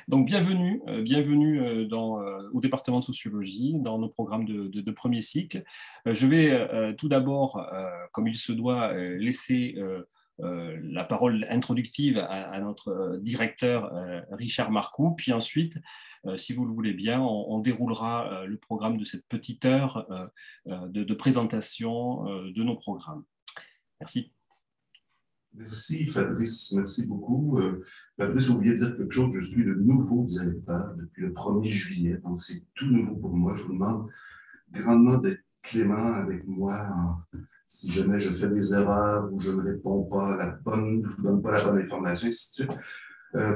Donc, bienvenue au département de sociologie, dans nos programmes de premier cycle. Je vais tout d'abord, comme il se doit, laisser la parole introductive à notre directeur Richard Marcoux, puis ensuite, si vous le voulez bien, on déroulera le programme de cette petite heure de présentation de nos programmes. Merci. Merci Fabrice, merci beaucoup. Fabrice a oublié de dire quelque chose, je suis le nouveau directeur depuis le 1er juillet, donc c'est tout nouveau pour moi. Je vous demande grandement d'être clément avec moi si jamais je fais des erreurs ou je ne réponds pas à la bonne, je ne vous donne pas la bonne information, et ainsi de suite.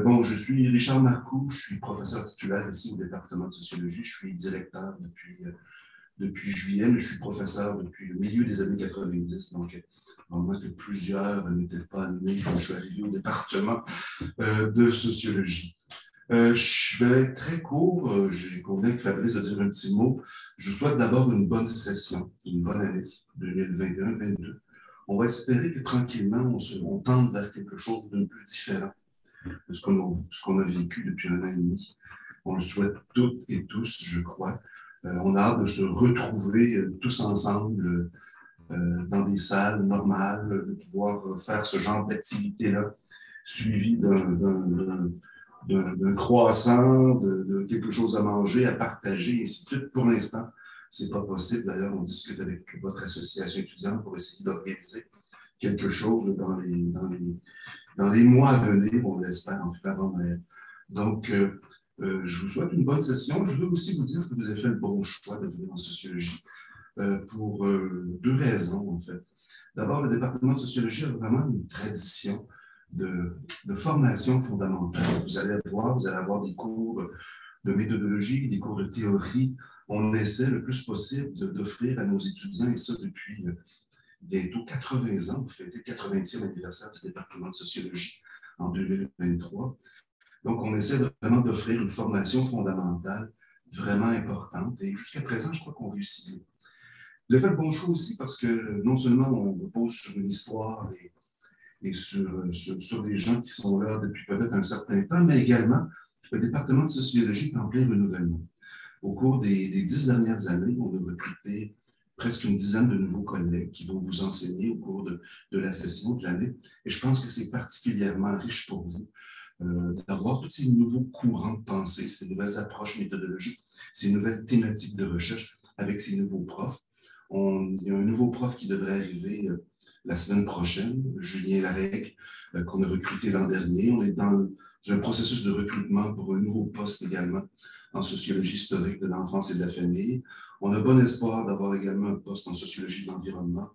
Bon, je suis Richard Marcoux, je suis professeur titulaire ici au département de sociologie, je suis directeur depuis juillet, mais je suis professeur depuis le milieu des années 90, donc en moins que plusieurs n'étaient pas nés quand je suis arrivé au département de sociologie. Je vais être très court, j'ai convenu avec Fabrice de dire un petit mot. Je souhaite d'abord une bonne session, une bonne année 2021-2022. On va espérer que tranquillement, on tende vers quelque chose d'un peu différent de ce qu'on a vécu depuis 1 an et demi. On le souhaite toutes et tous, je crois. On a hâte de se retrouver tous ensemble dans des salles normales, de pouvoir faire ce genre d'activité-là, suivi d'un croissant, de quelque chose à manger, à partager, et ainsi de suite. Pour l'instant, ce n'est pas possible. D'ailleurs, on discute avec votre association étudiante pour essayer d'organiser quelque chose dans les mois à venir, on l'espère, en tout cas avant Noël. Donc, je vous souhaite une bonne session. Je veux aussi vous dire que vous avez fait le bon choix de venir en sociologie pour 2 raisons, en fait. D'abord, le département de sociologie a vraiment une tradition de formation fondamentale. Vous allez avoir des cours de méthodologie, des cours de théorie. On essaie le plus possible d'offrir à nos étudiants, et ça depuis bientôt 80 ans. On fêtait le 80e anniversaire du département de sociologie en 2023. Donc, on essaie vraiment d'offrir une formation fondamentale vraiment importante. Et jusqu'à présent, je crois qu'on réussit. J'ai fait le bon choix aussi parce que non seulement on repose sur une histoire et sur des gens qui sont là depuis peut-être un certain temps, mais également le département de sociologie est en plein renouvellement. Au cours des 10 dernières années, on a recruté presque une dizaine de nouveaux collègues qui vont vous enseigner au cours de la session de l'année. Et je pense que c'est particulièrement riche pour vous d'avoir tous ces nouveaux courants de pensée, ces nouvelles approches méthodologiques, ces nouvelles thématiques de recherche avec ces nouveaux profs. Il y a un nouveau prof qui devrait arriver la semaine prochaine, Julien Larègue, qu'on a recruté l'an dernier. On est dans un processus de recrutement pour un nouveau poste également en sociologie historique de l'enfance et de la famille. On a bon espoir d'avoir également un poste en sociologie de l'environnement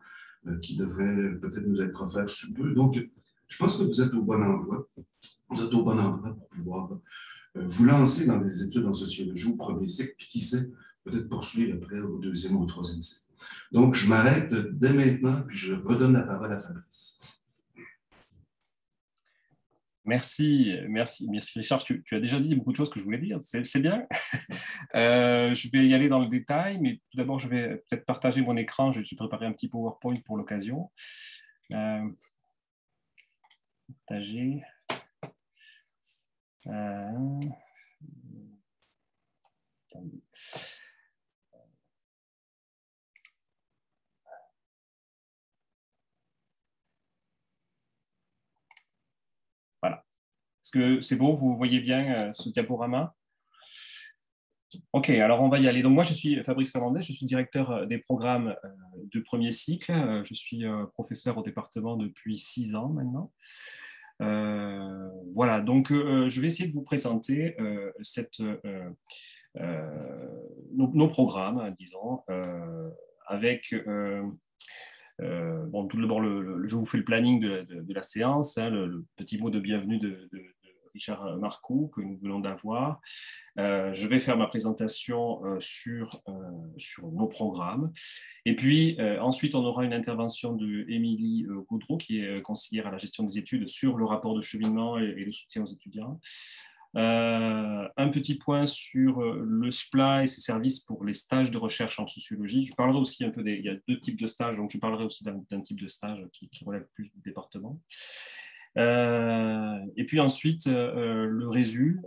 qui devrait peut-être nous être offert sous peu. Donc, je pense que vous êtes au bon endroit. Vous êtes au bon endroit pour pouvoir vous lancer dans des études en sociologie au 1er cycle, puis qui sait, peut-être poursuivre après au 2e ou au 3e cycle. Donc, je m'arrête dès maintenant, puis je redonne la parole à Fabrice. Merci Richard. Tu as déjà dit beaucoup de choses que je voulais dire, c'est bien. Je vais y aller dans le détail, mais tout d'abord, je vais peut-être partager mon écran. J'ai préparé un petit PowerPoint pour l'occasion. Partager. Voilà. Est-ce que c'est beau? Vous voyez bien ce diaporama? Ok, alors on va y aller. Donc moi, je suis Fabrice Fernandez, je suis directeur des programmes de 1er cycle. Je suis professeur au département depuis 6 ans maintenant. Voilà, donc je vais essayer de vous présenter nos programmes, disons, avec... bon, tout d'abord, je vous fais le planning de la séance, hein, le petit mot de bienvenue de Richard Marcoux que nous venons d'avoir. Je vais faire ma présentation sur nos programmes. Et puis, ensuite, on aura une intervention de Émilie Gaudreau, qui est conseillère à la gestion des études, sur le rapport de cheminement et le soutien aux étudiants. Un petit point sur le SPLA et ses services pour les stages de recherche en sociologie. Je parlerai aussi un peu il y a 2 types de stages, donc je parlerai aussi d'un type de stage qui relève plus du département. Et puis ensuite, le RESU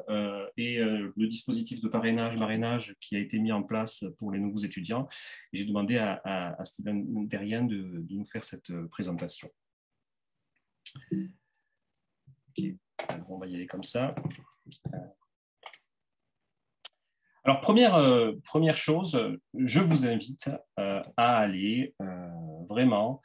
et le dispositif de parrainage-marrainage qui a été mis en place pour les nouveaux étudiants. J'ai demandé à Steven Derrien de nous faire cette présentation. Okay. Alors, on va y aller comme ça. Alors, première chose, je vous invite à aller vraiment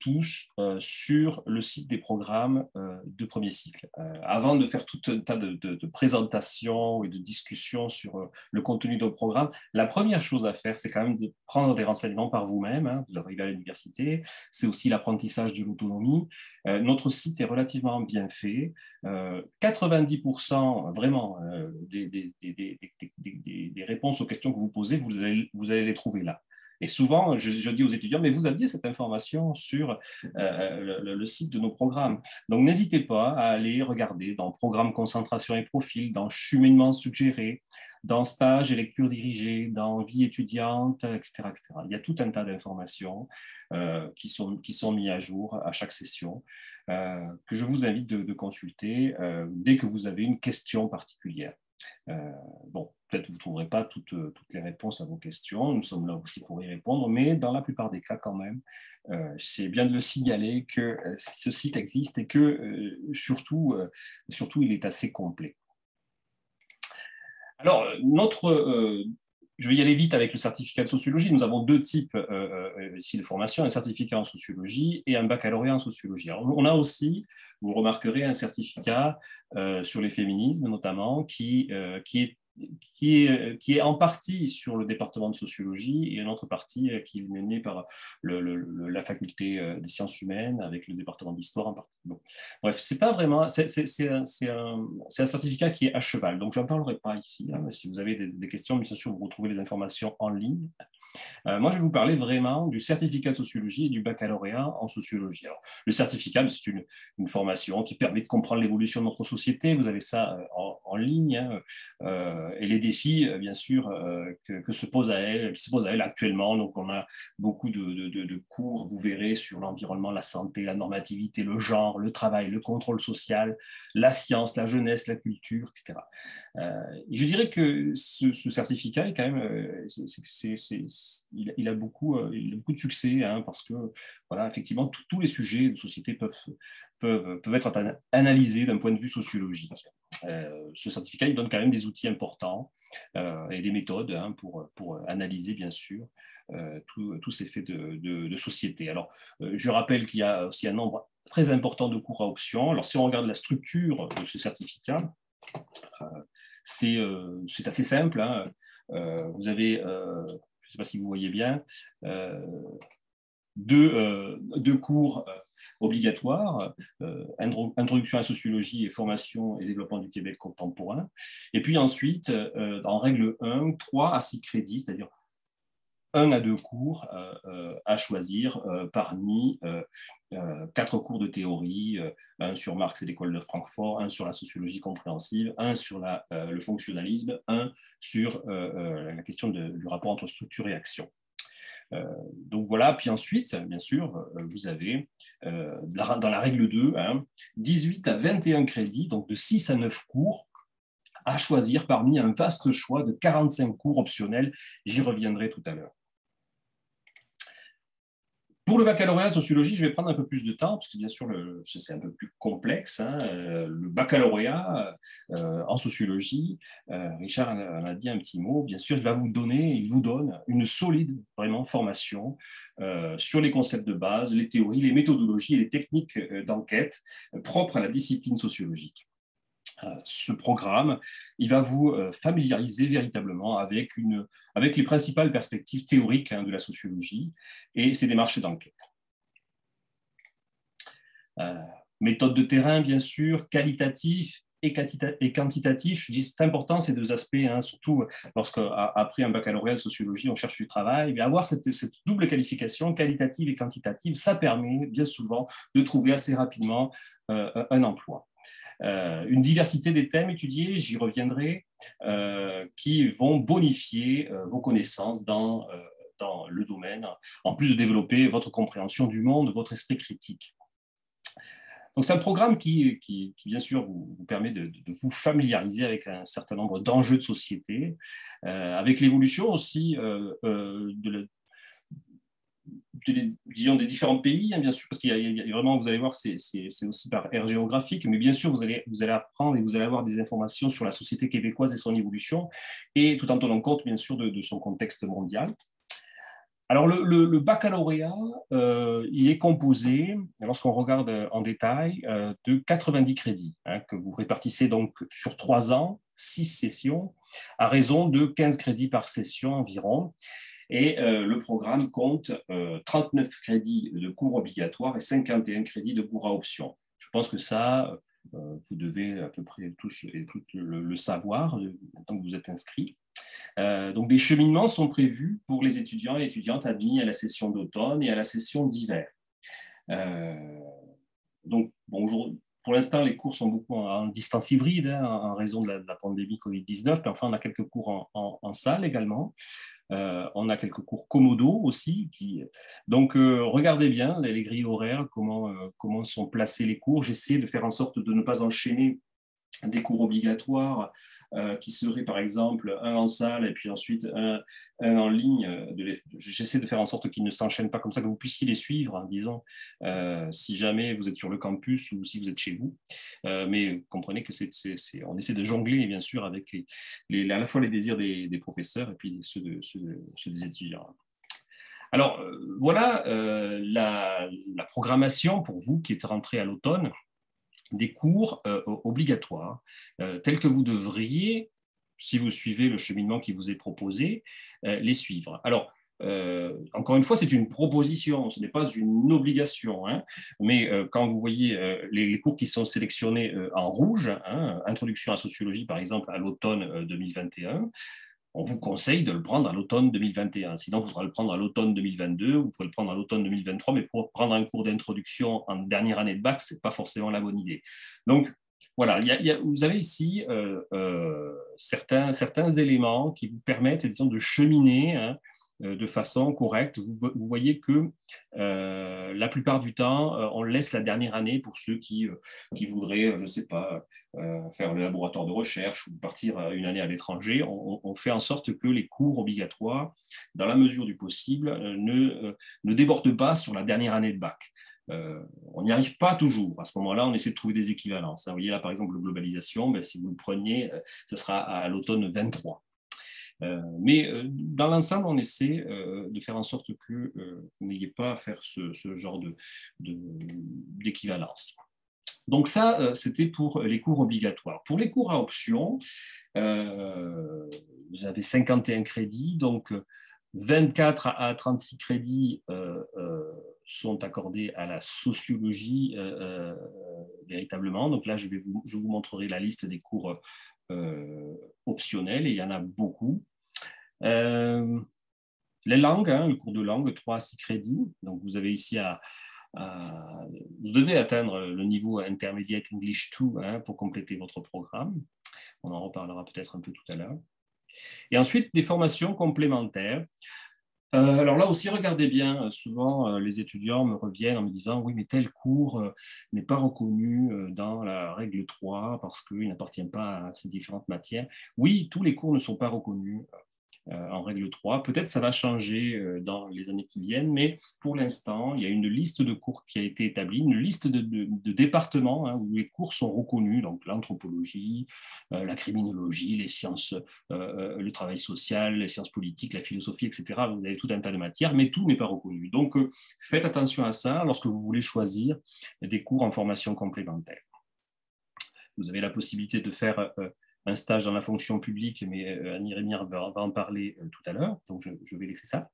tous sur le site des programmes de premier cycle. Avant de faire tout un tas de présentations et de discussions sur le contenu de nos programmes, la première chose à faire, c'est quand même de prendre des renseignements par vous-même. Hein, vous arrivez à l'université, c'est aussi l'apprentissage de l'autonomie. Notre site est relativement bien fait. 90% vraiment des réponses aux questions que vous posez, vous allez les trouver là. Et souvent, je dis aux étudiants, mais vous aviez cette information sur le site de nos programmes. Donc, n'hésitez pas à aller regarder dans Programme concentration et profil, dans cheminement suggéré, dans stage et lecture dirigée, dans vie étudiante, etc., etc. Il y a tout un tas d'informations qui sont mises à jour à chaque session, que je vous invite de consulter dès que vous avez une question particulière. Bon, peut-être que vous ne trouverez pas toutes les réponses à vos questions, nous sommes là aussi pour y répondre, mais dans la plupart des cas quand même, c'est bien de le signaler que ce site existe et que surtout, il est assez complet. Alors, je vais y aller vite avec le certificat de sociologie. Nous avons deux types ici de formation, un certificat en sociologie et un baccalauréat en sociologie. Alors, on a aussi, vous remarquerez, un certificat sur les féminismes notamment, qui est en partie sur le département de sociologie et une autre partie qui est menée par la faculté des sciences humaines avec le département d'histoire en partie. Bon. Bref, c'est pas vraiment, c'est un certificat qui est à cheval, donc je n'en parlerai pas ici. Hein, si vous avez des questions, bien sûr, vous retrouvez les informations en ligne. Moi, je vais vous parler vraiment du certificat de sociologie et du baccalauréat en sociologie. Alors, le certificat, c'est une formation qui permet de comprendre l'évolution de notre société. Vous avez ça en ligne. Hein, et les défis, bien sûr, que se posent à elle actuellement. Donc, on a beaucoup de cours, vous verrez, sur l'environnement, la santé, la normativité, le genre, le travail, le contrôle social, la science, la jeunesse, la culture, etc. Et je dirais que ce certificat est quand même, il a beaucoup de succès, hein, parce que voilà, effectivement, tous les sujets de société peuvent être analysés d'un point de vue sociologique. Ce certificat, il donne quand même des outils importants et des méthodes, hein, pour analyser, bien sûr, tous ces faits de société. Alors, je rappelle qu'il y a aussi un nombre très important de cours à option. Alors, si on regarde la structure de ce certificat, c'est assez simple. Hein. Vous avez, je ne sais pas si vous voyez bien, deux cours obligatoires, introduction à la sociologie et formation et développement du Québec contemporain. Et puis ensuite, en règle 1, 3 à 6 crédits, c'est-à-dire 1 à 2 cours à choisir parmi 4 cours de théorie, un sur Marx et l'école de Francfort, un sur la sociologie compréhensive, un sur le fonctionnalisme, un sur la question du rapport entre structure et action. Donc voilà, puis ensuite, bien sûr, vous avez dans la règle 2, hein, 18 à 21 crédits, donc de 6 à 9 cours à choisir parmi un vaste choix de 45 cours optionnels. J'y reviendrai tout à l'heure. Pour le baccalauréat de sociologie, je vais prendre un peu plus de temps, parce que bien sûr, c'est un peu plus complexe. Hein. Le baccalauréat en sociologie, Richard en a dit un petit mot, bien sûr, il vous donne une solide vraiment formation sur les concepts de base, les théories, les méthodologies et les techniques d'enquête propres à la discipline sociologique. Ce programme, il va vous familiariser véritablement avec les principales perspectives théoriques, hein, de la sociologie et ses démarches d'enquête. Méthode de terrain, bien sûr, qualitatif et quantitatif. Je dis c'est important ces deux aspects, hein, surtout lorsqu'après un baccalauréat de sociologie, on cherche du travail. Mais avoir cette double qualification, qualitative et quantitative, ça permet bien souvent de trouver assez rapidement un emploi. Une diversité des thèmes étudiés, j'y reviendrai, qui vont bonifier vos connaissances dans le domaine, en plus de développer votre compréhension du monde, votre esprit critique. Donc, c'est un programme qui bien sûr, vous permet de vous familiariser avec un certain nombre d'enjeux de société, avec l'évolution aussi disons, des différents pays, hein, bien sûr, parce qu'il y a vraiment, vous allez voir, c'est aussi par aire géographique, mais bien sûr, vous allez apprendre et vous allez avoir des informations sur la société québécoise et son évolution, et tout en tenant compte, bien sûr, de son contexte mondial. Alors, le baccalauréat, il est composé, lorsqu'on regarde en détail, de 90 crédits, hein, que vous répartissez donc sur 3 ans, 6 sessions, à raison de 15 crédits par session environ. Et le programme compte 39 crédits de cours obligatoires et 51 crédits de cours à option. Je pense que ça, vous devez à peu près tous et toutes le savoir maintenant que vous êtes inscrits. Donc, des cheminements sont prévus pour les étudiants et étudiantes admis à la session d'automne et à la session d'hiver. Donc, bon, pour l'instant, les cours sont beaucoup en distance hybride, hein, en raison de la pandémie Covid-19, mais enfin, on a quelques cours en salle également. On a quelques cours commodo aussi. Donc, regardez bien les grilles horaires, comment sont placés les cours. J'essaie de faire en sorte de ne pas enchaîner des cours obligatoires qui seraient par exemple un en salle et puis ensuite un en ligne. J'essaie de faire en sorte qu'ils ne s'enchaînent pas comme ça, que vous puissiez les suivre, hein, disons, si jamais vous êtes sur le campus ou si vous êtes chez vous. Mais comprenez que on essaie de jongler, bien sûr, avec à la fois les désirs des professeurs et puis ceux des étudiants. Alors, voilà la programmation pour vous qui êtes rentré à l'automne des cours obligatoires, tels que vous devriez, si vous suivez le cheminement qui vous est proposé, les suivre. Alors, encore une fois, c'est une proposition, ce n'est pas une obligation, hein, mais quand vous voyez les cours qui sont sélectionnés en rouge, hein, introduction à la sociologie, par exemple, à l'automne 2021, on vous conseille de le prendre à l'automne 2021. Sinon, il faudra le prendre à l'automne 2022 ou il faudra le prendre à l'automne 2023. Mais pour prendre un cours d'introduction en dernière année de bac, ce n'est pas forcément la bonne idée. Donc, voilà, vous avez ici certains éléments qui vous permettent, disons, de cheminer, hein, de façon correcte. Vous voyez que la plupart du temps, on laisse la dernière année pour ceux qui voudraient, je ne sais pas, faire le laboratoire de recherche ou partir une année à l'étranger. On fait en sorte que les cours obligatoires, dans la mesure du possible, ne débordent pas sur la dernière année de bac. On n'y arrive pas toujours. À ce moment-là, on essaie de trouver des équivalences. Vous voyez là, par exemple, la globalisation, ben, si vous le preniez, ce sera à l'automne 23. Mais dans l'ensemble, on essaie de faire en sorte que vous n'ayez pas à faire ce genre d'équivalence. Donc ça, c'était pour les cours obligatoires. Pour les cours à option, vous avez 51 crédits, donc 24 à 36 crédits sont accordés à la sociologie véritablement. Donc là, je vous montrerai la liste des cours optionnels, et il y en a beaucoup. Les langues, hein, le cours de langue, 3 à 6 crédits. Donc vous avez ici vous devez atteindre le niveau Intermediate English 2, hein, pour compléter votre programme. On en reparlera peut-être un peu tout à l'heure. Et ensuite, des formations complémentaires. Alors là aussi, regardez bien, souvent les étudiants me reviennent en me disant « Oui, mais tel cours n'est pas reconnu dans la règle 3 parce qu'il n'appartient pas à ces différentes matières. » Oui, tous les cours ne sont pas reconnus en règle 3. Peut-être ça va changer dans les années qui viennent, mais pour l'instant, il y a une liste de cours qui a été établie, une liste de départements, hein, où les cours sont reconnus, donc l'anthropologie, la criminologie, les sciences, le travail social, les sciences politiques, la philosophie, etc. Vous avez tout un tas de matières, mais tout n'est pas reconnu. Donc, faites attention à ça lorsque vous voulez choisir des cours en formation complémentaire. Vous avez la possibilité de faire un stage dans la fonction publique, mais Annie Rémire va en parler tout à l'heure, donc je vais laisser ça.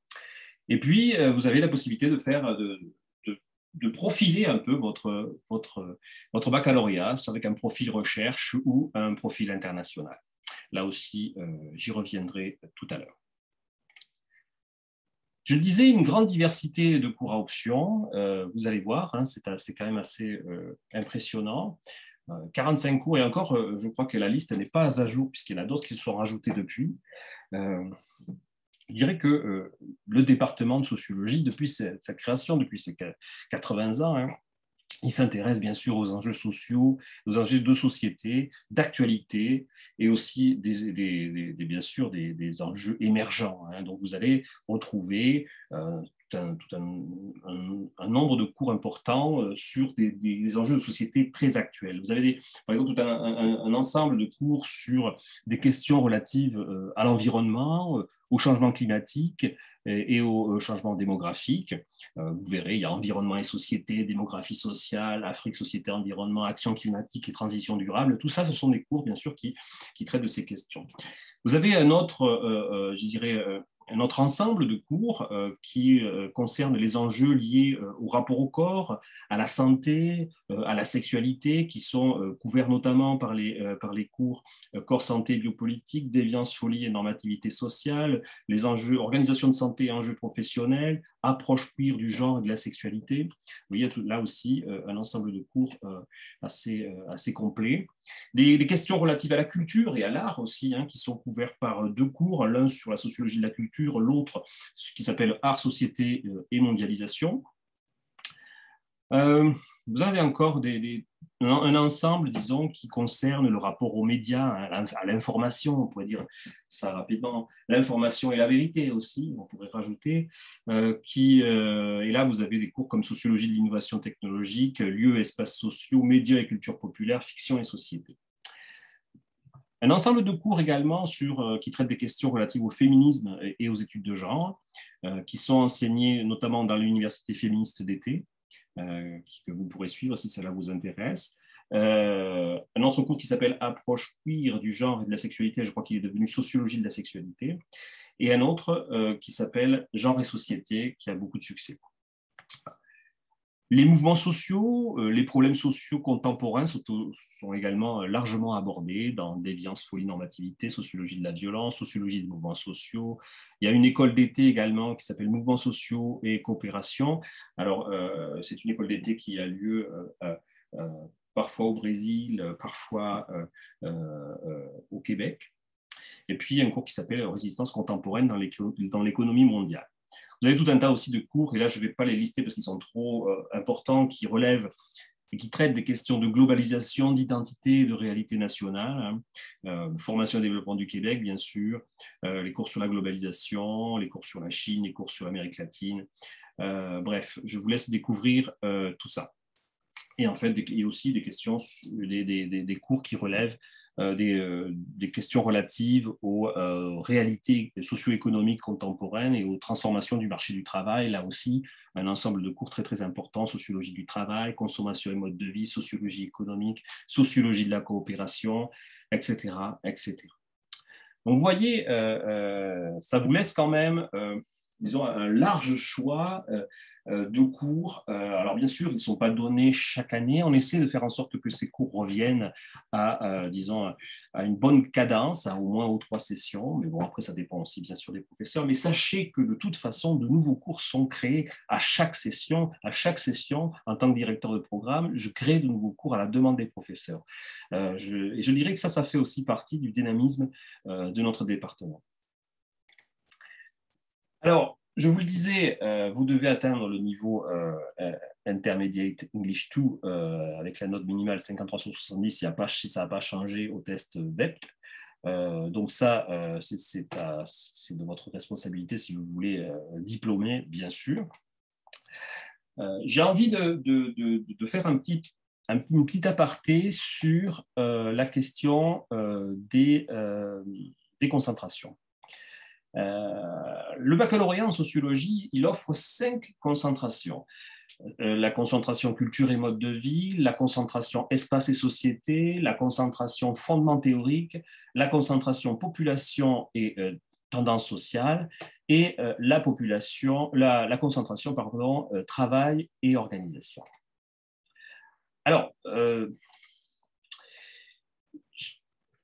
Et puis, vous avez la possibilité de faire, de profiler un peu votre baccalauréat avec un profil recherche ou un profil international. Là aussi, j'y reviendrai tout à l'heure. Je le disais, une grande diversité de cours à option. Vous allez voir, hein, c'est quand même assez impressionnant. 45 cours, et encore, je crois que la liste n'est pas à jour, puisqu'il y en a d'autres qui se sont rajoutés depuis. Je dirais que le département de sociologie, depuis sa création, depuis ses 80 ans, hein, il s'intéresse bien sûr aux enjeux sociaux, aux enjeux de société, d'actualité et aussi bien sûr des enjeux émergents. Hein. Donc vous allez retrouver un nombre de cours importants sur des enjeux de société très actuels. Vous avez par exemple tout un ensemble de cours sur des questions relatives à l'environnement, au changement climatique et au changement démographique. Vous verrez, il y a environnement et société, démographie sociale, Afrique, société, environnement, action climatique et transition durable. Tout ça, ce sont des cours, bien sûr, qui traitent de ces questions. Vous avez un autre, je dirais, un autre ensemble de cours qui concerne les enjeux liés au rapport au corps, à la santé, à la sexualité, qui sont couverts notamment par les cours corps, santé, biopolitique, déviance, folie et normativité sociale, les enjeux organisation de santé et enjeux professionnels, approche queer du genre et de la sexualité. Vous voyez là aussi un ensemble de cours assez complet. Les questions relatives à la culture et à l'art aussi, hein, qui sont couverts par deux cours, l'un sur la sociologie de la culture, l'autre ce qui s'appelle art, société et mondialisation. Vous avez encore un ensemble, disons, qui concerne le rapport aux médias, à l'information, on pourrait dire ça rapidement, l'information et la vérité aussi, on pourrait rajouter, et là vous avez des cours comme sociologie de l'innovation technologique, lieux et espaces sociaux, médias et culture populaire, fiction et société. Un ensemble de cours également qui traitent des questions relatives au féminisme et aux études de genre, qui sont enseignés notamment dans l'université féministe d'été, que vous pourrez suivre si cela vous intéresse. Un autre cours qui s'appelle Approche queer du genre et de la sexualité, je crois qu'il est devenu Sociologie de la sexualité, et un autre qui s'appelle Genre et société, qui a beaucoup de succès. Les mouvements sociaux, les problèmes sociaux contemporains sont également largement abordés dans déviance, folie, normativité, sociologie de la violence, sociologie des mouvements sociaux. Il y a une école d'été également qui s'appelle Mouvements sociaux et coopération. Alors, c'est une école d'été qui a lieu parfois au Brésil, parfois au Québec. Et puis, un cours qui s'appelle Résistance contemporaine dans l'économie mondiale. Vous avez tout un tas aussi de cours, et là je ne vais pas les lister parce qu'ils sont trop importants, qui relèvent et qui traitent des questions de globalisation, d'identité et de réalité nationale. Formation et développement du Québec, bien sûr, les cours sur la globalisation, les cours sur la Chine, les cours sur l'Amérique latine. Bref, je vous laisse découvrir tout ça. Et en fait, il y a aussi des questions, des cours qui relèvent des questions relatives aux réalités socio-économiques contemporaines et aux transformations du marché du travail. Là aussi, un ensemble de cours très, très importants, sociologie du travail, consommation et mode de vie, sociologie économique, sociologie de la coopération, etc. etc. Donc, vous voyez, ça vous laisse quand même, disons, un large choix de cours. Alors, bien sûr, ils ne sont pas donnés chaque année. On essaie de faire en sorte que ces cours reviennent disons, à une bonne cadence, au moins aux 3 sessions. Mais bon, après, ça dépend aussi, bien sûr, des professeurs. Mais sachez que, de toute façon, de nouveaux cours sont créés à chaque session. À chaque session, en tant que directeur de programme, je crée de nouveaux cours à la demande des professeurs. Et je dirais que ça fait aussi partie du dynamisme de notre département. Alors, je vous le disais, vous devez atteindre le niveau Intermediate English 2 avec la note minimale 53 sur 70 si ça n'a pas changé au test VEPT. Donc ça, c'est de votre responsabilité si vous voulez diplômer, bien sûr. J'ai envie de faire une petite aparté sur la question des concentrations. Le baccalauréat en sociologie, il offre 5 concentrations. La concentration culture et mode de vie, la concentration espace et société, la concentration fondement théorique, la concentration population et tendance sociale et la concentration travail et organisation. Alors,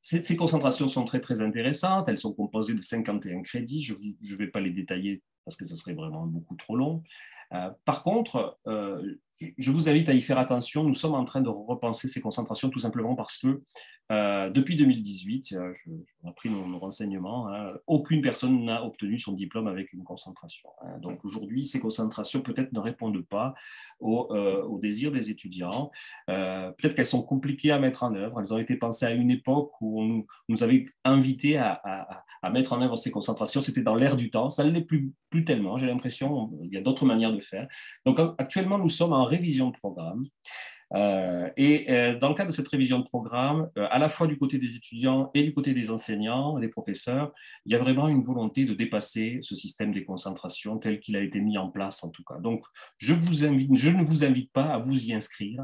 ces concentrations sont très, très intéressantes. Elles sont composées de 51 crédits. Je ne vais pas les détailler parce que ça serait vraiment beaucoup trop long. Par contre, je vous invite à y faire attention. Nous sommes en train de repenser ces concentrations tout simplement parce que depuis 2018, on a pris nos renseignements, hein, aucune personne n'a obtenu son diplôme avec une concentration. Hein. Donc aujourd'hui, ces concentrations peut-être ne répondent pas aux désirs des étudiants. Peut-être qu'elles sont compliquées à mettre en œuvre. Elles ont été pensées à une époque où on nous avait invités à mettre en œuvre ces concentrations. C'était dans l'air du temps. Ça ne l'est plus tellement, j'ai l'impression. Il y a d'autres manières de faire. Donc actuellement, nous sommes en révision de programme. Dans le cadre de cette révision de programme, à la fois du côté des étudiants et du côté des enseignants, des professeurs, il y a vraiment une volonté de dépasser ce système des concentrations tel qu'il a été mis en place en tout cas. Donc, je ne vous invite pas à vous y inscrire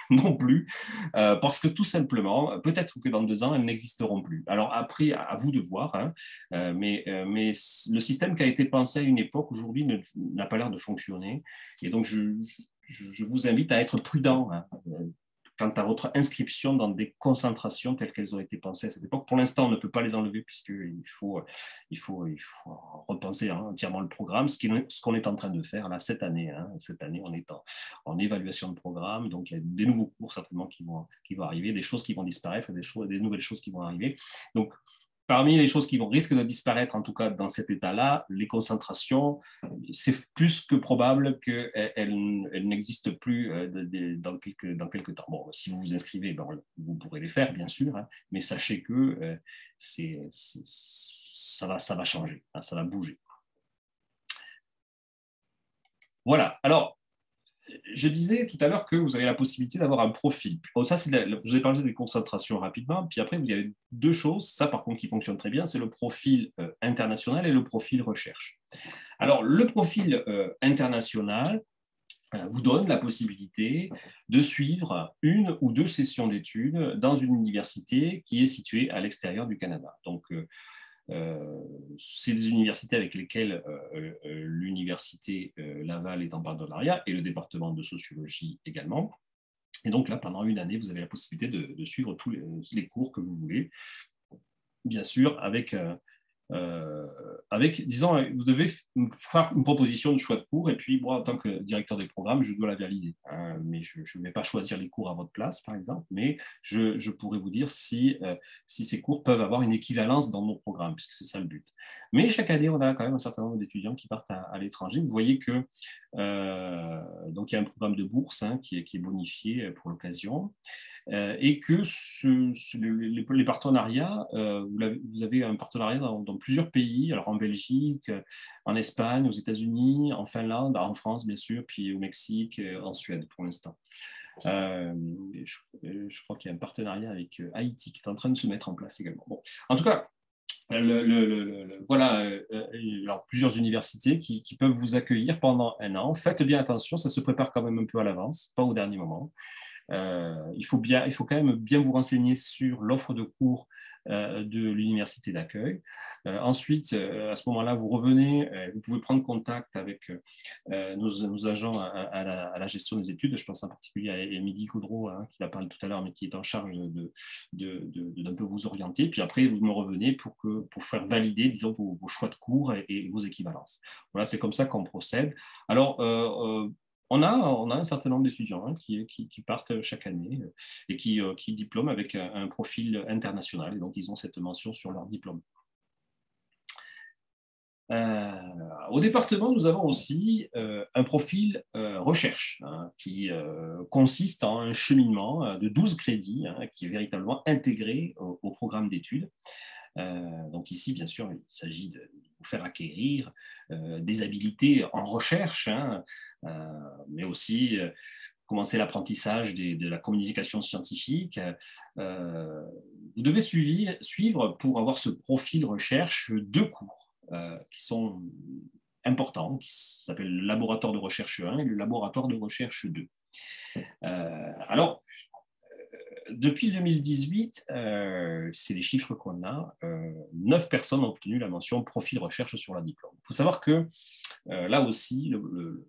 non plus, parce que tout simplement, peut-être que dans 2 ans, elles n'existeront plus. Alors après, à vous de voir, hein, mais le système qui a été pensé à une époque, aujourd'hui, n'a pas l'air de fonctionner. Et donc, je vous invite à être prudent, hein, quant à votre inscription dans des concentrations telles qu'elles ont été pensées à cette époque. Pour l'instant, on ne peut pas les enlever puisqu'il faut repenser, hein, entièrement le programme, ce qu'on est en train de faire là, cette année. Hein. Cette année, on est en évaluation de programme, donc il y a des nouveaux cours certainement qui vont arriver, des choses qui vont disparaître, des nouvelles choses qui vont arriver. Donc, parmi les choses qui risquent de disparaître, en tout cas dans cet état-là, les concentrations, c'est plus que probable qu'elles n'existent plus dans quelques temps. Bon, si vous vous inscrivez, ben, vous pourrez les faire, bien sûr, hein, mais sachez que ça va changer, hein, ça va bouger. Voilà. Alors, je disais tout à l'heure que vous avez la possibilité d'avoir un profil. Ça, je vous ai parlé des concentrations rapidement, puis après, vous avez 2 choses, ça par contre qui fonctionne très bien, c'est le profil international et le profil recherche. Alors, le profil international vous donne la possibilité de suivre 1 ou 2 sessions d'études dans une université qui est située à l'extérieur du Canada. Donc, c'est des universités avec lesquelles l'université Laval est en partenariat et le département de sociologie également. Et donc là, pendant 1 année, vous avez la possibilité de suivre tous les cours que vous voulez, bien sûr, disons, vous devez faire une proposition de choix de cours et puis moi, en tant que directeur des programmes, je dois la valider. Hein, mais je ne vais pas choisir les cours à votre place, par exemple, mais je pourrais vous dire si ces cours peuvent avoir une équivalence dans nos programmes, puisque c'est ça le but. Mais chaque année, on a quand même un certain nombre d'étudiants qui partent à l'étranger. Vous voyez que donc il y a un programme de bourse, hein, qui est bonifié pour l'occasion. Et que les partenariats, vous avez un partenariat dans plusieurs pays, alors en Belgique, en Espagne, aux États-Unis, en Finlande, en France bien sûr, puis au Mexique, en Suède pour l'instant. Je crois qu'il y a un partenariat avec Haïti qui est en train de se mettre en place également. Bon. En tout cas, voilà, alors, plusieurs universités qui peuvent vous accueillir pendant 1 an. Faites bien attention, ça se prépare quand même un peu à l'avance, pas au dernier moment. Il faut quand même bien vous renseigner sur l'offre de cours de l'université d'accueil. Ensuite, à ce moment-là, vous revenez, vous pouvez prendre contact avec nos agents à la gestion des études. Je pense en particulier à Émilie Caudreau, hein, qui a parlé tout à l'heure, mais qui est en charge d'un peu vous orienter. Puis après, vous me revenez pour faire valider, disons, vos choix de cours et vos équivalences. Voilà, c'est comme ça qu'on procède. Alors, on a un certain nombre d'étudiants, hein, qui partent chaque année et qui diplôment avec un profil international. Et donc, ils ont cette mention sur leur diplôme. Au département, nous avons aussi un profil recherche, hein, qui consiste en un cheminement de 12 crédits, hein, qui est véritablement intégré au programme d'études. Donc ici, bien sûr, il s'agit de vous faire acquérir des habilités en recherche, hein, mais aussi commencer l'apprentissage de la communication scientifique. Vous devez suivre, pour avoir ce profil recherche, 2 cours qui sont importants, qui s'appellent le laboratoire de recherche 1 et le laboratoire de recherche 2. Alors, depuis 2018, c'est les chiffres qu'on a, 9 personnes ont obtenu la mention profil recherche sur leur diplôme. Il faut savoir que là aussi, le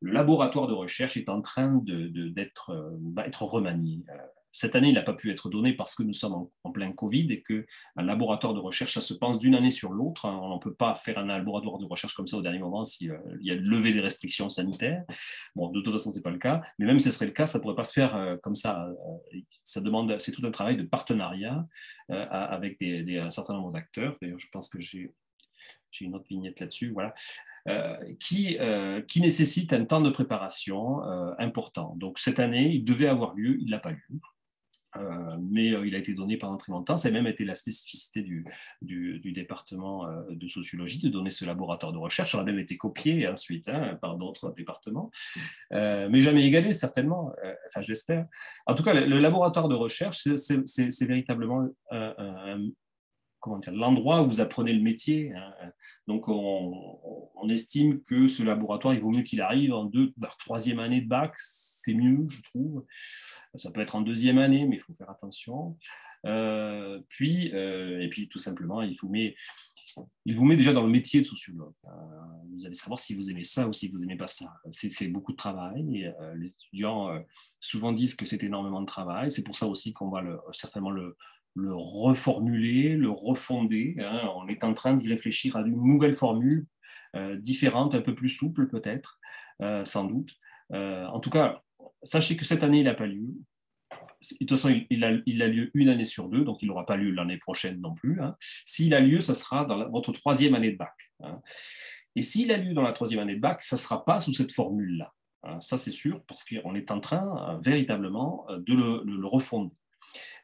laboratoire de recherche est en train d'être remanié. cette année, il n'a pas pu être donné parce que nous sommes en plein Covid et qu'un laboratoire de recherche, ça se pense d'une année sur l'autre. On ne peut pas faire un laboratoire de recherche comme ça au dernier moment s'il y a levé des restrictions sanitaires. Bon, de toute façon, ce n'est pas le cas. Mais même si ce serait le cas, ça ne pourrait pas se faire comme ça. Ça demande, c'est tout un travail de partenariat avec un certain nombre d'acteurs. D'ailleurs, je pense que j'ai une autre vignette là-dessus. Voilà. Qui nécessite un temps de préparation important. Donc cette année, il devait avoir lieu, il ne l'a pas eu, mais il a été donné pendant très longtemps. Ça a même été la spécificité du département de sociologie de donner ce laboratoire de recherche. Ça a même été copié ensuite par d'autres départements, mais jamais égalé certainement, enfin je l'espère. En tout cas, le laboratoire de recherche, c'est véritablement comment dire, l'endroit où vous apprenez le métier. Donc, on estime que ce laboratoire, il vaut mieux qu'il arrive en troisième année de bac, c'est mieux, je trouve. Ça peut être en deuxième année, mais il faut faire attention. Et puis, tout simplement, il vous met déjà dans le métier de sociologue. Vous allez savoir si vous aimez ça ou si vous n'aimez pas ça. C'est beaucoup de travail. Et, les étudiants souvent disent que c'est énormément de travail. C'est pour ça aussi qu'on va certainement le reformuler, le refonder. On est en train d'y réfléchir à une nouvelle formule différente, un peu plus souple peut-être, sans doute. En tout cas, sachez que cette année, il n'a pas lieu. De toute façon, il a lieu une année sur deux, donc il n'aura pas lieu l'année prochaine non plus. S'il a lieu, ça sera dans votre troisième année de bac. Et s'il a lieu dans la troisième année de bac, ça ne sera pas sous cette formule-là. Ça, c'est sûr, parce qu'on est en train véritablement de le refonder.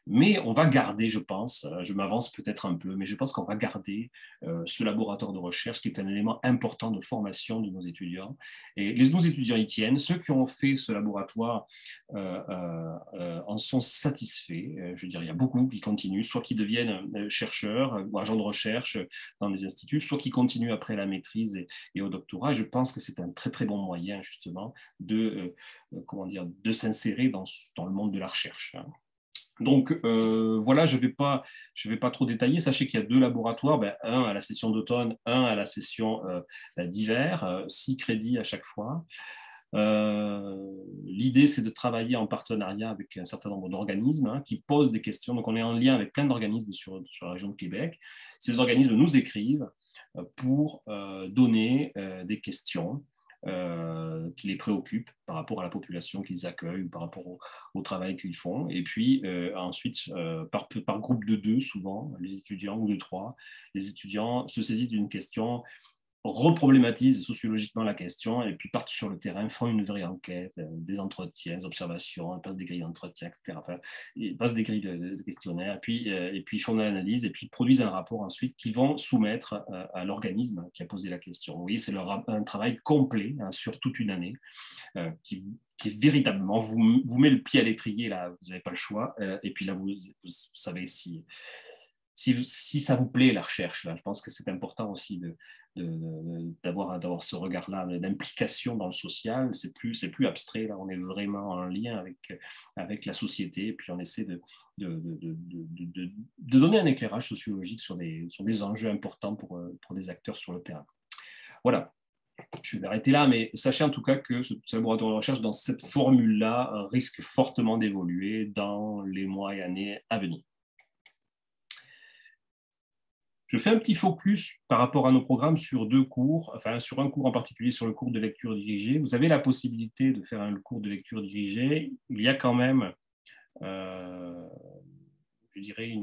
Mais on va garder, je pense, je m'avance peut-être un peu, mais je pense qu'on va garder ce laboratoire de recherche qui est un élément important de formation de nos étudiants. Et nos étudiants y tiennent. Ceux qui ont fait ce laboratoire en sont satisfaits. Je veux dire, il y a beaucoup qui continuent, soit qui deviennent chercheurs ou agents de recherche dans des instituts, soit qui continuent après la maîtrise et au doctorat. Et je pense que c'est un très, très bon moyen, justement, de s'insérer dans le monde de la recherche. Donc voilà, je vais pas trop détailler. Sachez qu'il y a deux laboratoires, un à la session d'automne, un à la session d'hiver, 6 crédits à chaque fois. L'idée, c'est de travailler en partenariat avec un certain nombre d'organismes qui posent des questions. Donc on est en lien avec plein d'organismes sur la région de Québec. Ces organismes nous écrivent pour donner des questions qui les préoccupent par rapport à la population qu'ils accueillent, par rapport au travail qu'ils font. Et puis ensuite, par groupe de 2, souvent, les étudiants, ou de 3, les étudiants se saisissent d'une question, reproblématisent sociologiquement la question et puis partent sur le terrain, font une vraie enquête, des entretiens, des observations, passent des grilles d'entretien, etc. Enfin, ils passent des grilles de questionnaires, et puis ils font de l'analyse et puis produisent un rapport ensuite qu'ils vont soumettre à l'organisme qui a posé la question. Vous voyez, c'est un travail complet sur toute une année qui véritablement vous met le pied à l'étrier, là, vous n'avez pas le choix, et puis là, vous savez si ça vous plaît, la recherche. Là. Je pense que c'est important aussi d'avoir ce regard-là, d'implication dans le social. C'est plus abstrait. Là. On est vraiment en lien avec la société, et puis on essaie de donner un éclairage sociologique sur des enjeux importants pour des acteurs sur le terrain. Voilà. Je vais m'arrêter là, mais sachez en tout cas que ce laboratoire de recherche, dans cette formule-là, risque fortement d'évoluer dans les mois et années à venir. Je fais un petit focus par rapport à nos programmes sur 2 cours, enfin sur un cours en particulier, sur le cours de lecture dirigée. Vous avez la possibilité de faire un cours de lecture dirigée. Il y a quand même, je dirais,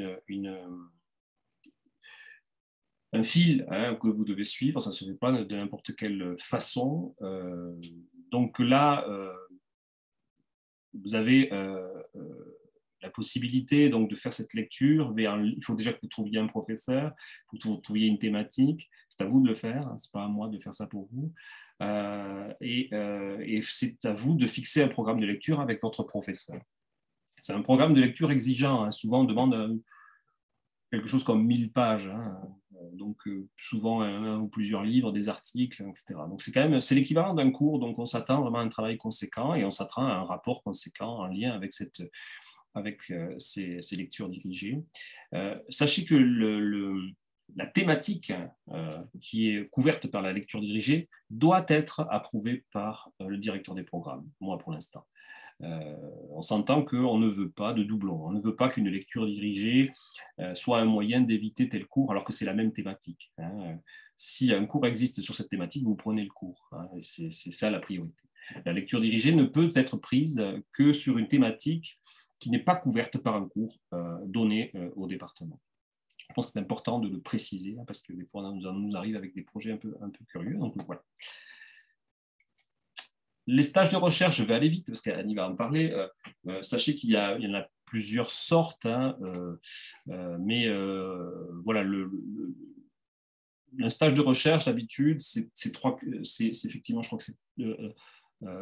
un fil que vous devez suivre. Ça ne se fait pas de n'importe quelle façon. Donc là, vous avez la possibilité donc, de faire cette lecture. Il faut déjà que vous trouviez un professeur, il faut que vous trouviez une thématique. C'est à vous de le faire, ce n'est pas à moi de faire ça pour vous. Et c'est à vous de fixer un programme de lecture avec votre professeur. C'est un programme de lecture exigeant. Souvent, on demande quelque chose comme 1000 pages. Donc, souvent, un ou plusieurs livres, des articles, etc. Donc, c'est l'équivalent d'un cours. Donc, on s'attend vraiment à un travail conséquent et on s'attend à un rapport conséquent en lien avec ces lectures dirigées. Sachez que la thématique qui est couverte par la lecture dirigée doit être approuvée par le directeur des programmes, moi pour l'instant. On s'entend qu'on ne veut pas de doublons, on ne veut pas qu'une lecture dirigée soit un moyen d'éviter tel cours alors que c'est la même thématique. Si un cours existe sur cette thématique, vous prenez le cours. C'est ça la priorité. La lecture dirigée ne peut être prise que sur une thématique qui n'est pas couverte par un cours donné au département. Je pense que c'est important de le préciser parce que des fois, on nous arrive avec des projets un peu curieux. Donc, voilà. Les stages de recherche, je vais aller vite parce qu'Annie va en parler. Sachez qu'il y en a plusieurs sortes, mais voilà, un stage de recherche, d'habitude, c'est effectivement, je crois que c'est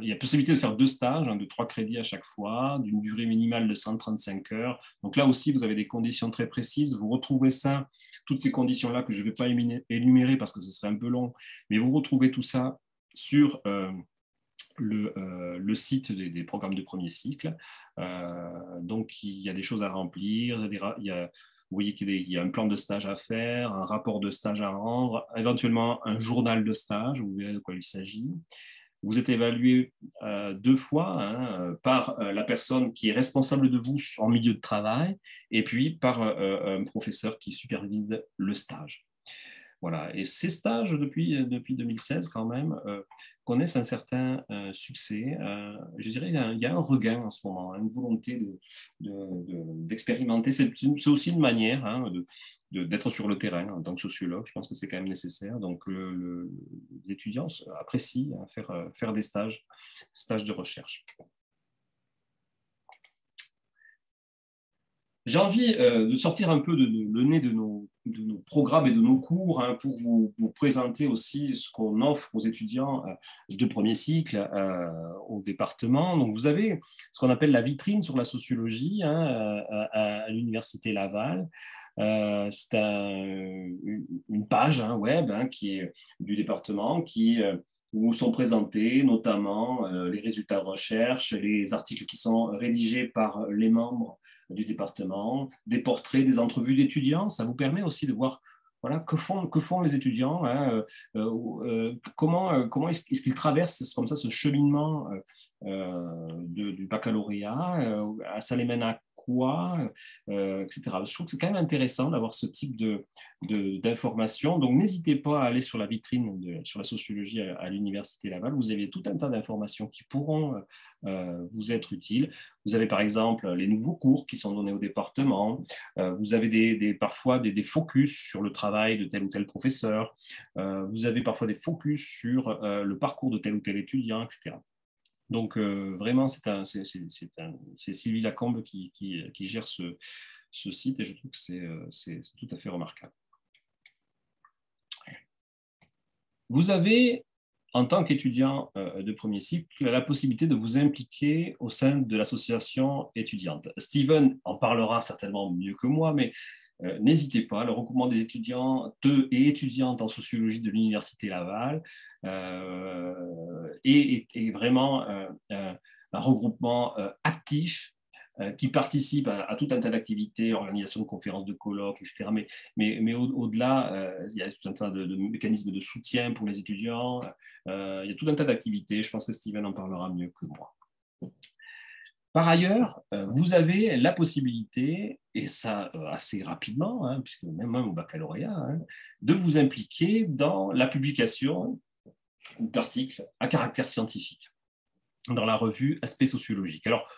il y a possibilité de faire 2 stages, de 3 crédits à chaque fois, d'une durée minimale de 135 heures. Donc là aussi, vous avez des conditions très précises. Vous retrouvez ça, toutes ces conditions-là que je ne vais pas énumérer parce que ce serait un peu long, mais vous retrouvez tout ça sur le site des programmes de premier cycle. Donc, il y a des choses à remplir, vous voyez qu'il y a un plan de stage à faire, un rapport de stage à rendre, éventuellement un journal de stage, vous verrez de quoi il s'agit. Vous êtes évalué 2 fois par la personne qui est responsable de vous en milieu de travail et puis par un professeur qui supervise le stage. Voilà. Et ces stages, depuis 2016 quand même, connaissent un certain succès. Je dirais qu'il y a un regain en ce moment, une volonté d'expérimenter. C'est aussi une manière d'être sur le terrain en tant que sociologue. Je pense que c'est quand même nécessaire. Donc, les étudiants apprécient faire des stages de recherche. J'ai envie de sortir un peu le nez de nos programmes et de nos cours pour vous présenter aussi ce qu'on offre aux étudiants de premier cycle au département. Donc, vous avez ce qu'on appelle la vitrine sur la sociologie à l'Université Laval. C'est une page web qui est du département où sont présentés notamment les résultats de recherche, les articles qui sont rédigés par les membres du département, des portraits, des entrevues d'étudiants. Ça vous permet aussi de voir que font les étudiants, comment est-ce qu'ils traversent comme ça ce cheminement du baccalauréat, ça les mène à quoi, etc. Je trouve que c'est quand même intéressant d'avoir ce type d'informations. Donc, n'hésitez pas à aller sur la vitrine sur la sociologie à l'Université Laval. Vous avez tout un tas d'informations qui pourront vous être utiles. Vous avez par exemple les nouveaux cours qui sont donnés au département. Vous avez parfois des focus sur le travail de tel ou tel professeur. Vous avez parfois des focus sur le parcours de tel ou tel étudiant, etc. Donc, vraiment, c'est Sylvie Lacombe qui gère ce site et je trouve que c'est tout à fait remarquable. Vous avez, en tant qu'étudiant de premier cycle, la possibilité de vous impliquer au sein de l'association étudiante. Steven en parlera certainement mieux que moi, mais n'hésitez pas, le regroupement des étudiants et étudiantes en sociologie de l'Université Laval est vraiment un regroupement actif qui participe à tout un tas d'activités, organisation de conférences, de colloques, etc. Mais au-delà, il y a tout un tas de mécanismes de soutien pour les étudiants. Il y a tout un tas d'activités. Je pense que Steven en parlera mieux que moi. Par ailleurs, vous avez la possibilité, et ça assez rapidement, puisque même au baccalauréat, de vous impliquer dans la publication d'articles à caractère scientifique dans la revue Aspect sociologique. Alors,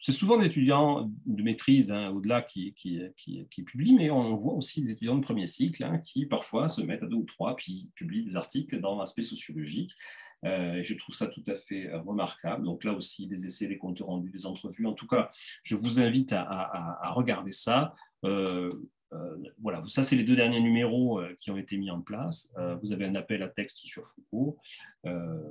c'est souvent des étudiants de maîtrise au-delà qui publient, mais on voit aussi des étudiants de premier cycle qui parfois se mettent à 2 ou 3 puis publient des articles dans Aspect sociologique. Je trouve ça tout à fait remarquable. Donc là aussi, des essais, des comptes rendus, des entrevues. En tout cas, je vous invite à regarder ça. Voilà, ça, c'est les 2 derniers numéros qui ont été mis en place. Vous avez un appel à texte sur Foucault.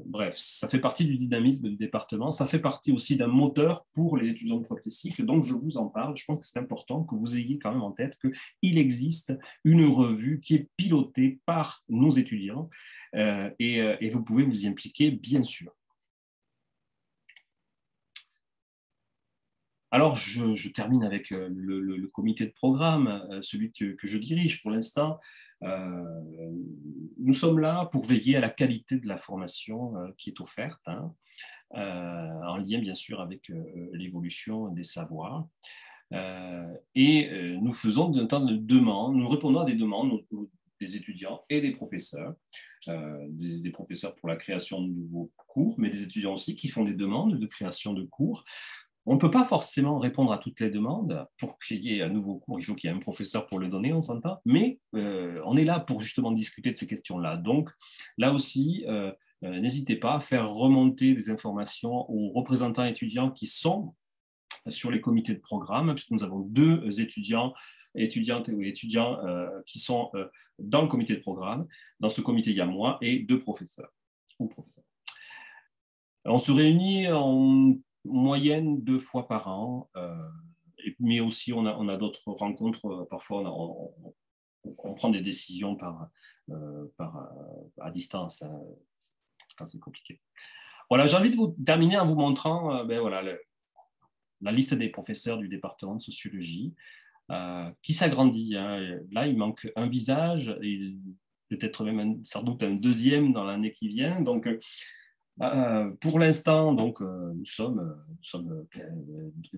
Bref, ça fait partie du dynamisme du département. Ça fait partie aussi d'un moteur pour les étudiants de premier cycle. Donc, je vous en parle. Je pense que c'est important que vous ayez quand même en tête qu'il existe une revue qui est pilotée par nos étudiants et vous pouvez vous y impliquer, bien sûr. Alors, je termine avec le comité de programme, celui que je dirige pour l'instant. Nous sommes là pour veiller à la qualité de la formation qui est offerte. en lien bien sûr avec l'évolution des savoirs. Nous faisons de temps de demandes, nous répondons à des demandes des étudiants et des professeurs, des professeurs pour la création de nouveaux cours, mais des étudiants aussi qui font des demandes de création de cours. On ne peut pas forcément répondre à toutes les demandes. Pour qu'il y ait un nouveau cours, il faut qu'il y ait un professeur pour le donner, on s'entend, mais on est là pour justement discuter de ces questions-là. Donc, là aussi, n'hésitez pas à faire remonter des informations aux représentants étudiants qui sont sur les comités de programme, puisque nous avons 2 étudiantes ou étudiants qui sont dans le comité de programme. Dans ce comité, il y a moi et 2 professeurs ou professeurs. On se réunit en moyenne 2 fois par an, mais aussi on a d'autres rencontres. Parfois, on prend des décisions à distance. C'est compliqué. Voilà, j'ai envie de vous terminer en vous montrant la liste des professeurs du département de sociologie qui s'agrandit. Hein. Là, il manque un visage, et peut-être même sans doute un deuxième dans l'année qui vient. Donc, pour l'instant, donc, nous sommes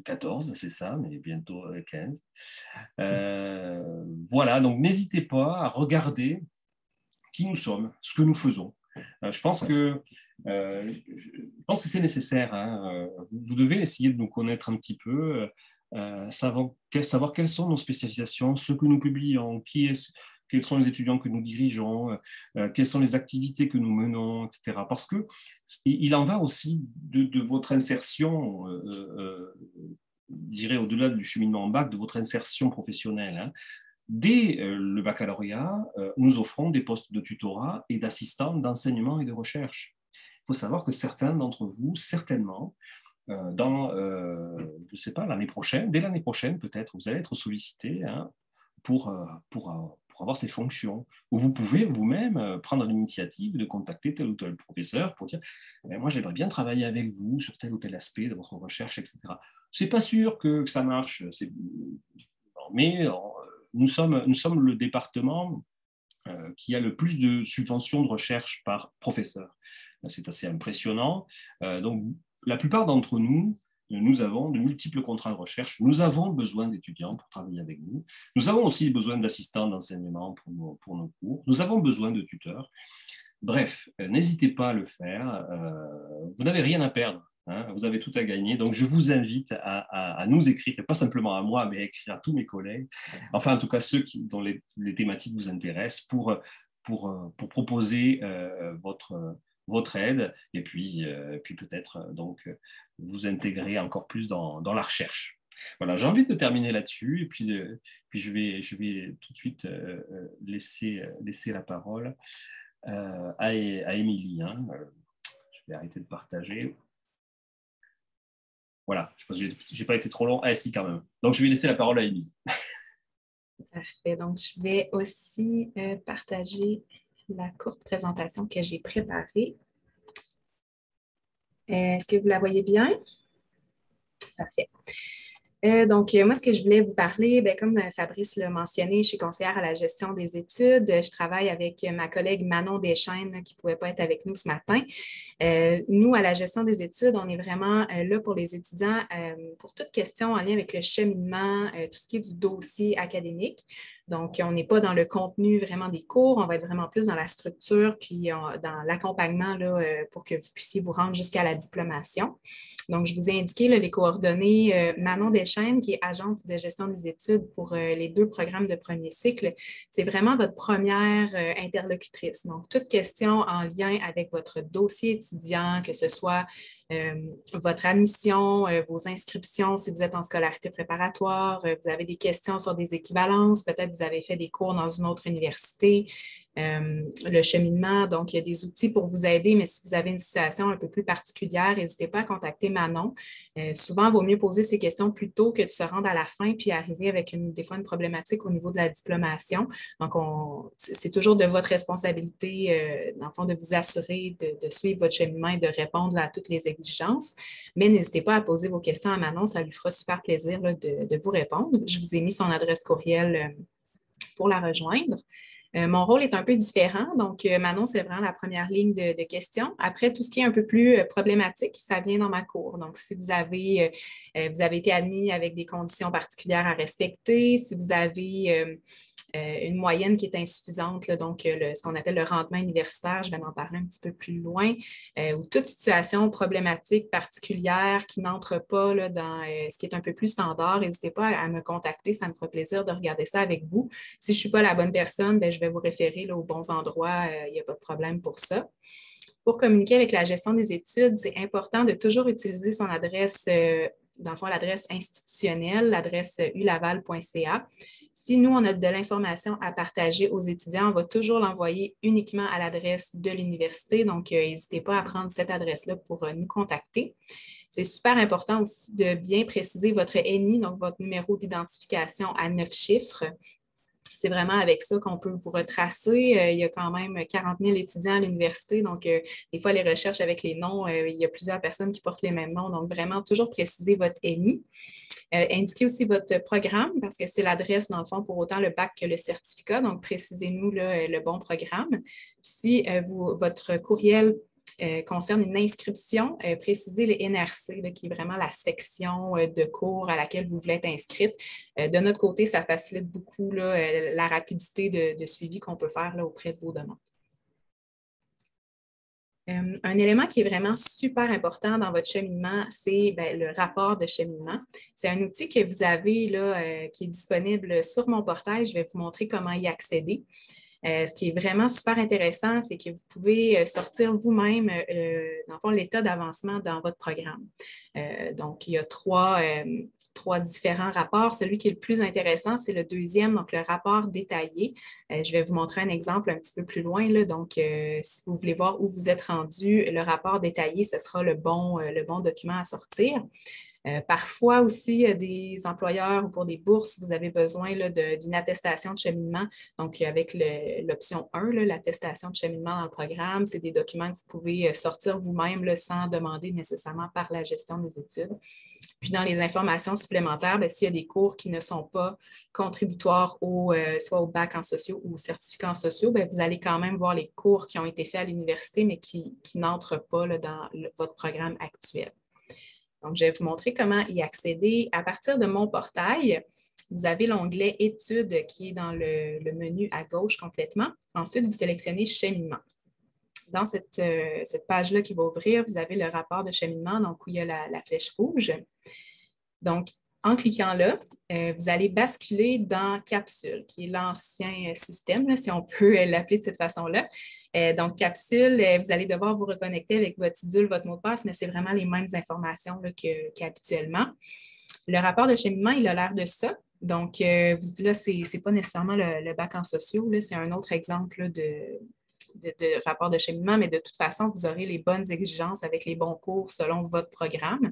14, c'est ça, mais bientôt 15. Voilà, donc n'hésitez pas à regarder qui nous sommes, ce que nous faisons. Je pense que c'est nécessaire. Hein. Vous devez essayer de nous connaître un petit peu, savoir quelles sont nos spécialisations, ce que nous publions, quels sont les étudiants que nous dirigeons, quelles sont les activités que nous menons, etc. Parce qu'il en va aussi de votre insertion, je dirais au-delà du cheminement en bac, de votre insertion professionnelle. Hein. Dès le baccalauréat, nous offrons des postes de tutorat et d'assistants d'enseignement et de recherche. Il faut savoir que certains d'entre vous, certainement, je ne sais pas, dès l'année prochaine peut-être, vous allez être sollicités pour avoir ces fonctions, où vous pouvez vous-même prendre l'initiative de contacter tel ou tel professeur pour dire moi j'aimerais bien travailler avec vous sur tel ou tel aspect de votre recherche, etc. Ce n'est pas sûr que ça marche, mais nous sommes le département qui a le plus de subventions de recherche par professeur. C'est assez impressionnant. Donc, la plupart d'entre nous, nous avons de multiples contrats de recherche. Nous avons besoin d'étudiants pour travailler avec nous. Nous avons aussi besoin d'assistants d'enseignement pour nos cours. Nous avons besoin de tuteurs. Bref, n'hésitez pas à le faire. Vous n'avez rien à perdre. Hein, vous avez tout à gagner. Donc, je vous invite à nous écrire, et pas simplement à moi, mais à écrire à tous mes collègues, enfin, en tout cas, ceux dont les thématiques vous intéressent, pour proposer votre aide, et puis peut-être donc vous intégrer encore plus dans la recherche. Voilà, j'ai envie de terminer là-dessus, et puis je vais tout de suite laisser la parole à Émilie. Hein. Je vais arrêter de partager. Voilà, je pense que je n'ai pas été trop long. Ah, si, quand même. Donc, je vais laisser la parole à Émilie. Parfait. Donc, je vais aussi partager la courte présentation que j'ai préparée. Est-ce que vous la voyez bien? Parfait. Donc, moi, ce que je voulais vous parler, comme Fabrice l'a mentionné, je suis conseillère à la gestion des études. Je travaille avec ma collègue Manon Deschênes qui ne pouvait pas être avec nous ce matin. Nous, à la gestion des études, on est vraiment là pour les étudiants pour toute question en lien avec le cheminement, tout ce qui est du dossier académique. Donc, on n'est pas dans le contenu vraiment des cours, on va être vraiment plus dans la structure puis dans l'accompagnement pour que vous puissiez vous rendre jusqu'à la diplomation. Donc, je vous ai indiqué les coordonnées. Manon Deschênes, qui est agente de gestion des études pour les 2 programmes de premier cycle, c'est vraiment votre première interlocutrice. Donc, toute question en lien avec votre dossier étudiant, que ce soit votre admission, vos inscriptions si vous êtes en scolarité préparatoire, vous avez des questions sur des équivalences, peut-être vous avez fait des cours dans une autre université, le cheminement. Donc, il y a des outils pour vous aider, mais si vous avez une situation un peu plus particulière, n'hésitez pas à contacter Manon. Souvent, il vaut mieux poser ces questions plus tôt que de se rendre à la fin puis arriver avec des fois une problématique au niveau de la diplomation. Donc, c'est toujours de votre responsabilité, dans le fond, de vous assurer de suivre votre cheminement et de répondre à toutes les exigences. Mais n'hésitez pas à poser vos questions à Manon, ça lui fera super plaisir de vous répondre. Je vous ai mis son adresse courriel pour la rejoindre. Mon rôle est un peu différent. Donc, Manon, c'est vraiment la première ligne de questions. Après, tout ce qui est un peu plus problématique, ça vient dans ma cour. Donc, si vous avez été admis avec des conditions particulières à respecter, si vous avez une moyenne qui est insuffisante, là, donc ce qu'on appelle le rendement universitaire, je vais en parler un petit peu plus loin, ou toute situation problématique particulière qui n'entre pas là, dans ce qui est un peu plus standard, n'hésitez pas à me contacter, ça me fera plaisir de regarder ça avec vous. Si je ne suis pas la bonne personne, bien, je vais vous référer là, aux bons endroits, il n'y a pas de problème pour ça. Pour communiquer avec la gestion des études, c'est important de toujours utiliser son adresse, dans le fond, l'adresse institutionnelle, l'adresse ulaval.ca. Si nous, on a de l'information à partager aux étudiants, on va toujours l'envoyer uniquement à l'adresse de l'université. Donc, n'hésitez pas à prendre cette adresse-là pour nous contacter. C'est super important aussi de bien préciser votre NI, donc votre numéro d'identification à 9 chiffres. C'est vraiment avec ça qu'on peut vous retracer. Il y a quand même 40 000 étudiants à l'université, donc des fois, les recherches avec les noms, il y a plusieurs personnes qui portent les mêmes noms, donc vraiment toujours préciser votre NI. Indiquez aussi votre programme parce que c'est l'adresse, dans le fond, pour autant le bac que le certificat, donc précisez-nous là, le bon programme. Si votre courriel concerne une inscription, précisez le NRC, là, qui est vraiment la section de cours à laquelle vous voulez être inscrite. De notre côté, ça facilite beaucoup là, la rapidité de suivi qu'on peut faire là, auprès de vos demandes. Un élément qui est vraiment super important dans votre cheminement, c'est le rapport de cheminement. C'est un outil que vous avez là, qui est disponible sur mon portail. Je vais vous montrer comment y accéder. Ce qui est vraiment super intéressant, c'est que vous pouvez sortir vous-même, dans le fond, l'état d'avancement dans votre programme. Donc, il y a trois différents rapports. Celui qui est le plus intéressant, c'est le deuxième, donc le rapport détaillé. Je vais vous montrer un exemple un petit peu plus loin, là. Donc, si vous voulez voir où vous êtes rendu, le rapport détaillé, ce sera le bon document à sortir. Parfois aussi, des employeurs ou pour des bourses, vous avez besoin d'une attestation de cheminement. Donc, avec l'option 1, l'attestation de cheminement dans le programme, c'est des documents que vous pouvez sortir vous-même sans demander nécessairement par la gestion des études. Puis, dans les informations supplémentaires, s'il y a des cours qui ne sont pas contributoires soit au bac en sociaux ou au certificat en sociaux, vous allez quand même voir les cours qui ont été faits à l'université, mais qui n'entrent pas là, dans votre programme actuel. Donc, je vais vous montrer comment y accéder. À partir de mon portail, vous avez l'onglet « Études » qui est dans le menu à gauche complètement. Ensuite, vous sélectionnez « Cheminement ». Dans cette page-là qui va ouvrir, vous avez le rapport de cheminement, donc où il y a la flèche rouge. Donc, en cliquant là, vous allez basculer dans Capsule, qui est l'ancien système, là, si on peut l'appeler de cette façon-là. Donc, Capsule, vous allez devoir vous reconnecter avec votre cédule, votre mot de passe, mais c'est vraiment les mêmes informations là, qu'habituellement. Le rapport de cheminement, il a l'air de ça. Donc, là, ce n'est pas nécessairement le bac en sociaux, c'est un autre exemple là, de rapport de cheminement, mais de toute façon, vous aurez les bonnes exigences avec les bons cours selon votre programme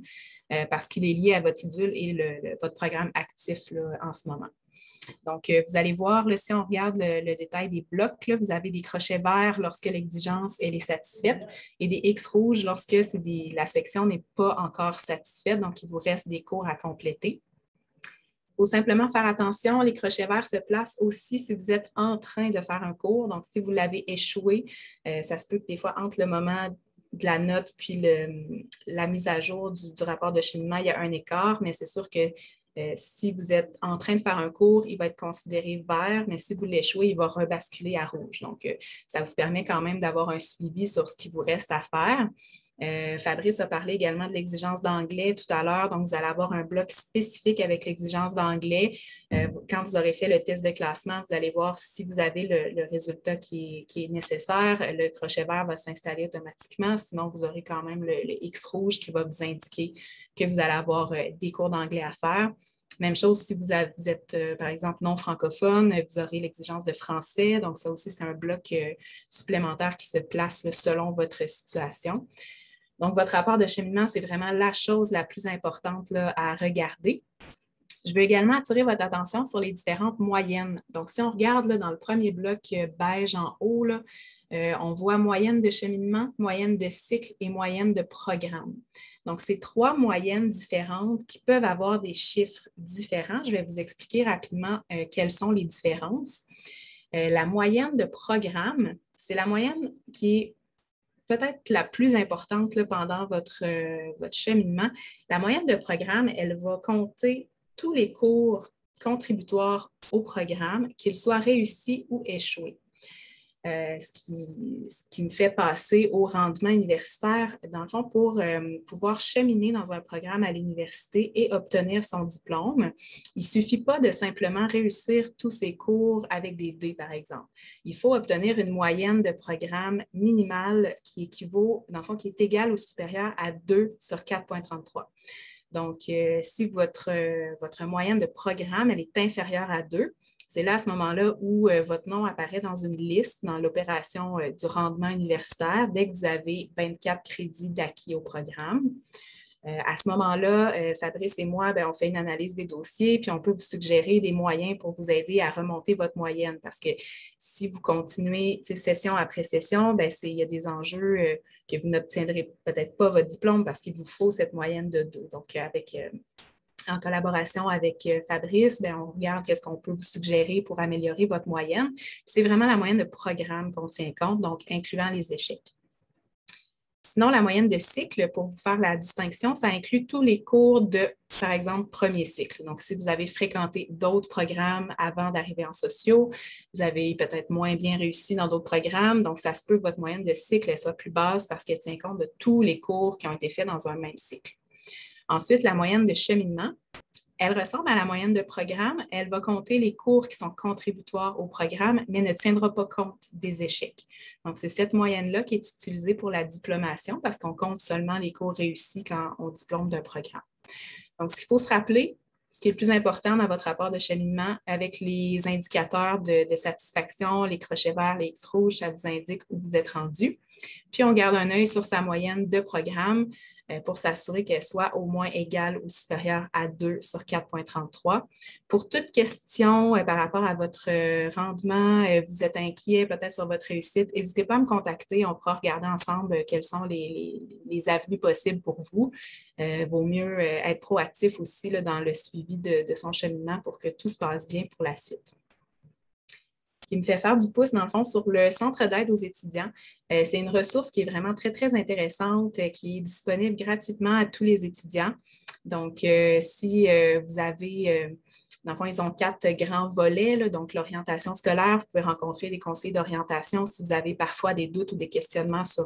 parce qu'il est lié à votre cédule et votre programme actif là, en ce moment. Donc, vous allez voir, là, si on regarde le détail des blocs, là, vous avez des crochets verts lorsque l'exigence elle est satisfaite et des X rouges lorsque la section n'est pas encore satisfaite, donc il vous reste des cours à compléter. Il faut simplement faire attention, les crochets verts se placent aussi si vous êtes en train de faire un cours. Donc, si vous l'avez échoué, ça se peut que des fois, entre le moment de la note puis la mise à jour du rapport de cheminement, il y a un écart, mais c'est sûr que si vous êtes en train de faire un cours, il va être considéré vert, mais si vous l'échouez, il va rebasculer à rouge. Donc, ça vous permet quand même d'avoir un suivi sur ce qui vous reste à faire. Fabrice a parlé également de l'exigence d'anglais tout à l'heure, donc vous allez avoir un bloc spécifique avec l'exigence d'anglais. Quand vous aurez fait le test de classement, vous allez voir si vous avez le résultat qui est nécessaire. Le crochet vert va s'installer automatiquement, sinon vous aurez quand même le X rouge qui va vous indiquer que vous allez avoir des cours d'anglais à faire. Même chose si vous êtes, par exemple, non francophone, vous aurez l'exigence de français. Donc, ça aussi, c'est un bloc supplémentaire qui se place là, selon votre situation. Donc, votre rapport de cheminement, c'est vraiment la chose la plus importante là, à regarder. Je veux également attirer votre attention sur les différentes moyennes. Donc, si on regarde là, dans le premier bloc beige en haut, là, on voit moyenne de cheminement, moyenne de cycle et moyenne de programme. Donc, c'est 3 moyennes différentes qui peuvent avoir des chiffres différents. Je vais vous expliquer rapidement quelles sont les différences. La moyenne de programme, c'est la moyenne qui est peut-être la plus importante là, pendant votre cheminement. La moyenne de programme, elle va compter tous les cours contributoires au programme, qu'ils soient réussis ou échoués. Ce qui me fait passer au rendement universitaire, dans le fond, pour pouvoir cheminer dans un programme à l'université et obtenir son diplôme. Il ne suffit pas de simplement réussir tous ces cours avec des D, par exemple. Il faut obtenir une moyenne de programme minimale qui équivaut, dans le fond, qui est égale ou supérieure à 2 sur 4,33. Donc, si votre moyenne de programme elle est inférieure à 2, c'est là, à ce moment-là, où votre nom apparaît dans une liste dans l'opération du rendement universitaire dès que vous avez 24 crédits d'acquis au programme. À ce moment-là, Fabrice et moi, on fait une analyse des dossiers, puis on peut vous suggérer des moyens pour vous aider à remonter votre moyenne. Parce que si vous continuez session après session, il y a des enjeux que vous n'obtiendrez peut-être pas votre diplôme parce qu'il vous faut cette moyenne de 2. Donc, en collaboration avec Fabrice, on regarde qu'est-ce qu'on peut vous suggérer pour améliorer votre moyenne. C'est vraiment la moyenne de programme qu'on tient compte, donc incluant les échecs. Sinon, la moyenne de cycle, pour vous faire la distinction, ça inclut tous les cours de, par exemple, premier cycle. Donc, si vous avez fréquenté d'autres programmes avant d'arriver en sociaux, vous avez peut-être moins bien réussi dans d'autres programmes. Donc, ça se peut que votre moyenne de cycle soit plus basse parce qu'elle tient compte de tous les cours qui ont été faits dans un même cycle. Ensuite, la moyenne de cheminement, elle ressemble à la moyenne de programme. Elle va compter les cours qui sont contributoires au programme, mais ne tiendra pas compte des échecs. Donc, c'est cette moyenne-là qui est utilisée pour la diplomation parce qu'on compte seulement les cours réussis quand on diplôme d'un programme. Donc, ce qu'il faut se rappeler, ce qui est le plus important dans votre rapport de cheminement avec les indicateurs de satisfaction, les crochets verts, les X rouges, ça vous indique où vous êtes rendu. Puis, on garde un œil sur sa moyenne de programme pour s'assurer qu'elle soit au moins égale ou supérieure à 2 sur 4,33. Pour toute question par rapport à votre rendement, vous êtes inquiet peut-être sur votre réussite, n'hésitez pas à me contacter. On pourra regarder ensemble quelles sont les avenues possibles pour vous. Vaut mieux être proactif aussi là, dans le suivi de son cheminement pour que tout se passe bien pour la suite. Qui me fait faire du pouce, dans le fond, sur le Centre d'aide aux étudiants. C'est une ressource qui est vraiment très, très intéressante, qui est disponible gratuitement à tous les étudiants. Donc, si vous avez, dans le fond, ils ont 4 grands volets, là, donc l'orientation scolaire, vous pouvez rencontrer des conseillers d'orientation si vous avez parfois des doutes ou des questionnements sur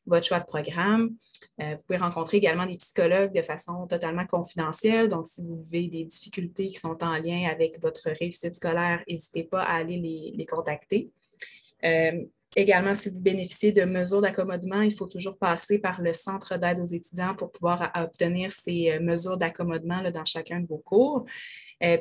votre choix de programme. Vous pouvez rencontrer également des psychologues de façon totalement confidentielle. Donc, si vous vivez des difficultés qui sont en lien avec votre réussite scolaire, n'hésitez pas à aller les contacter. Également, si vous bénéficiez de mesures d'accommodement, il faut toujours passer par le Centre d'aide aux étudiants pour pouvoir obtenir ces mesures d'accommodement dans chacun de vos cours.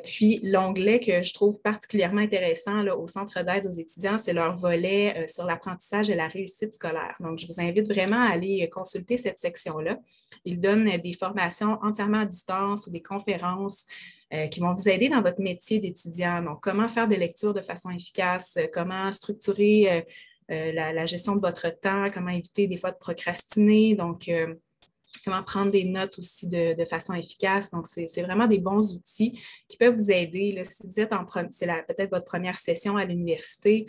Puis, l'onglet que je trouve particulièrement intéressant là, au Centre d'aide aux étudiants, c'est leur volet sur l'apprentissage et la réussite scolaire. Donc, je vous invite vraiment à aller consulter cette section-là. Ils donnent des formations entièrement à distance ou des conférences qui vont vous aider dans votre métier d'étudiant. Donc, comment faire des lectures de façon efficace, comment structurer la gestion de votre temps, comment éviter des fois de procrastiner. Donc, comment prendre des notes aussi de façon efficace. Donc, c'est vraiment des bons outils qui peuvent vous aider. Là, si vous êtes c'est peut-être votre première session à l'université,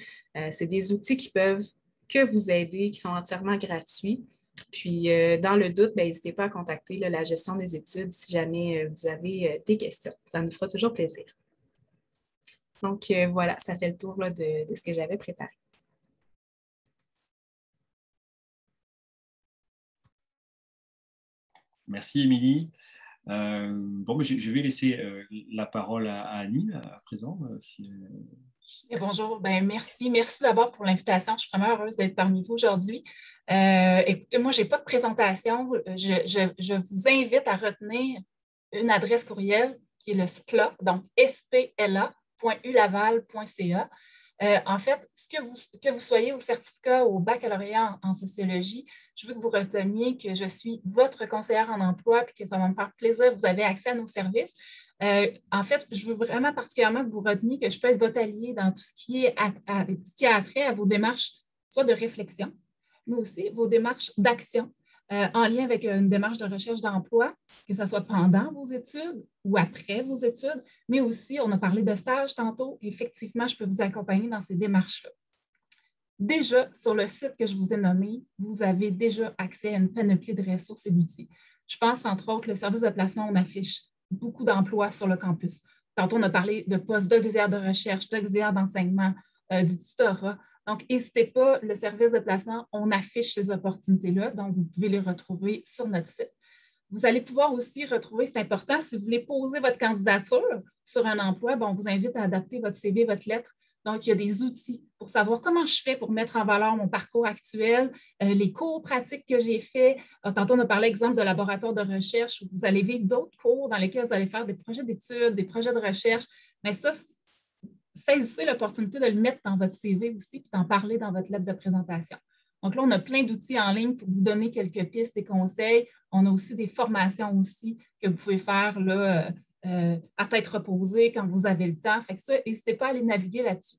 c'est des outils qui peuvent que vous aider, qui sont entièrement gratuits. Puis, dans le doute, n'hésitez pas à contacter la gestion des études si jamais vous avez des questions. Ça nous fera toujours plaisir. Donc, voilà, ça fait le tour là, de ce que j'avais préparé. Merci, Émilie. Je vais laisser la parole à Annie à présent. Bonjour, merci. Merci d'abord pour l'invitation. Je suis vraiment heureuse d'être parmi vous aujourd'hui. Écoutez, moi, je n'ai pas de présentation. Je vous invite à retenir une adresse courriel qui est le SPLA, donc spla.ulaval.ca. En fait, que vous soyez au certificat ou au baccalauréat en sociologie, je veux que vous reteniez que je suis votre conseillère en emploi et que ça va me faire plaisir. Vous avez accès à nos services. En fait, je veux vraiment particulièrement que vous reteniez que je peux être votre allié dans tout ce qui a trait à vos démarches, soit de réflexion, mais aussi vos démarches d'action en lien avec une démarche de recherche d'emploi, que ce soit pendant vos études ou après vos études, mais aussi, on a parlé de stage tantôt, effectivement, je peux vous accompagner dans ces démarches-là. Déjà, sur le site que je vous ai nommé, vous avez déjà accès à une panoplie de ressources et d'outils. Je pense, entre autres, le service de placement, on affiche beaucoup d'emplois sur le campus. Tantôt, on a parlé de postes d'auxiliaire de recherche, d'auxiliaire d'enseignement, du tutorat. Donc, n'hésitez pas, le service de placement, on affiche ces opportunités-là, donc vous pouvez les retrouver sur notre site. Vous allez pouvoir aussi retrouver, c'est important, si vous voulez poser votre candidature sur un emploi, on vous invite à adapter votre CV, votre lettre. Donc, il y a des outils pour savoir comment je fais pour mettre en valeur mon parcours actuel, les cours pratiques que j'ai faits. Tantôt, on a parlé, exemple, de laboratoire de recherche où vous allez vivre d'autres cours dans lesquels vous allez faire des projets d'études, des projets de recherche. Mais ça, saisissez l'opportunité de le mettre dans votre CV aussi puis d'en parler dans votre lettre de présentation. Donc là, on a plein d'outils en ligne pour vous donner quelques pistes, des conseils. On a aussi des formations aussi que vous pouvez faire là, à tête reposée quand vous avez le temps. Fait que ça, n'hésitez pas à aller naviguer là-dessus.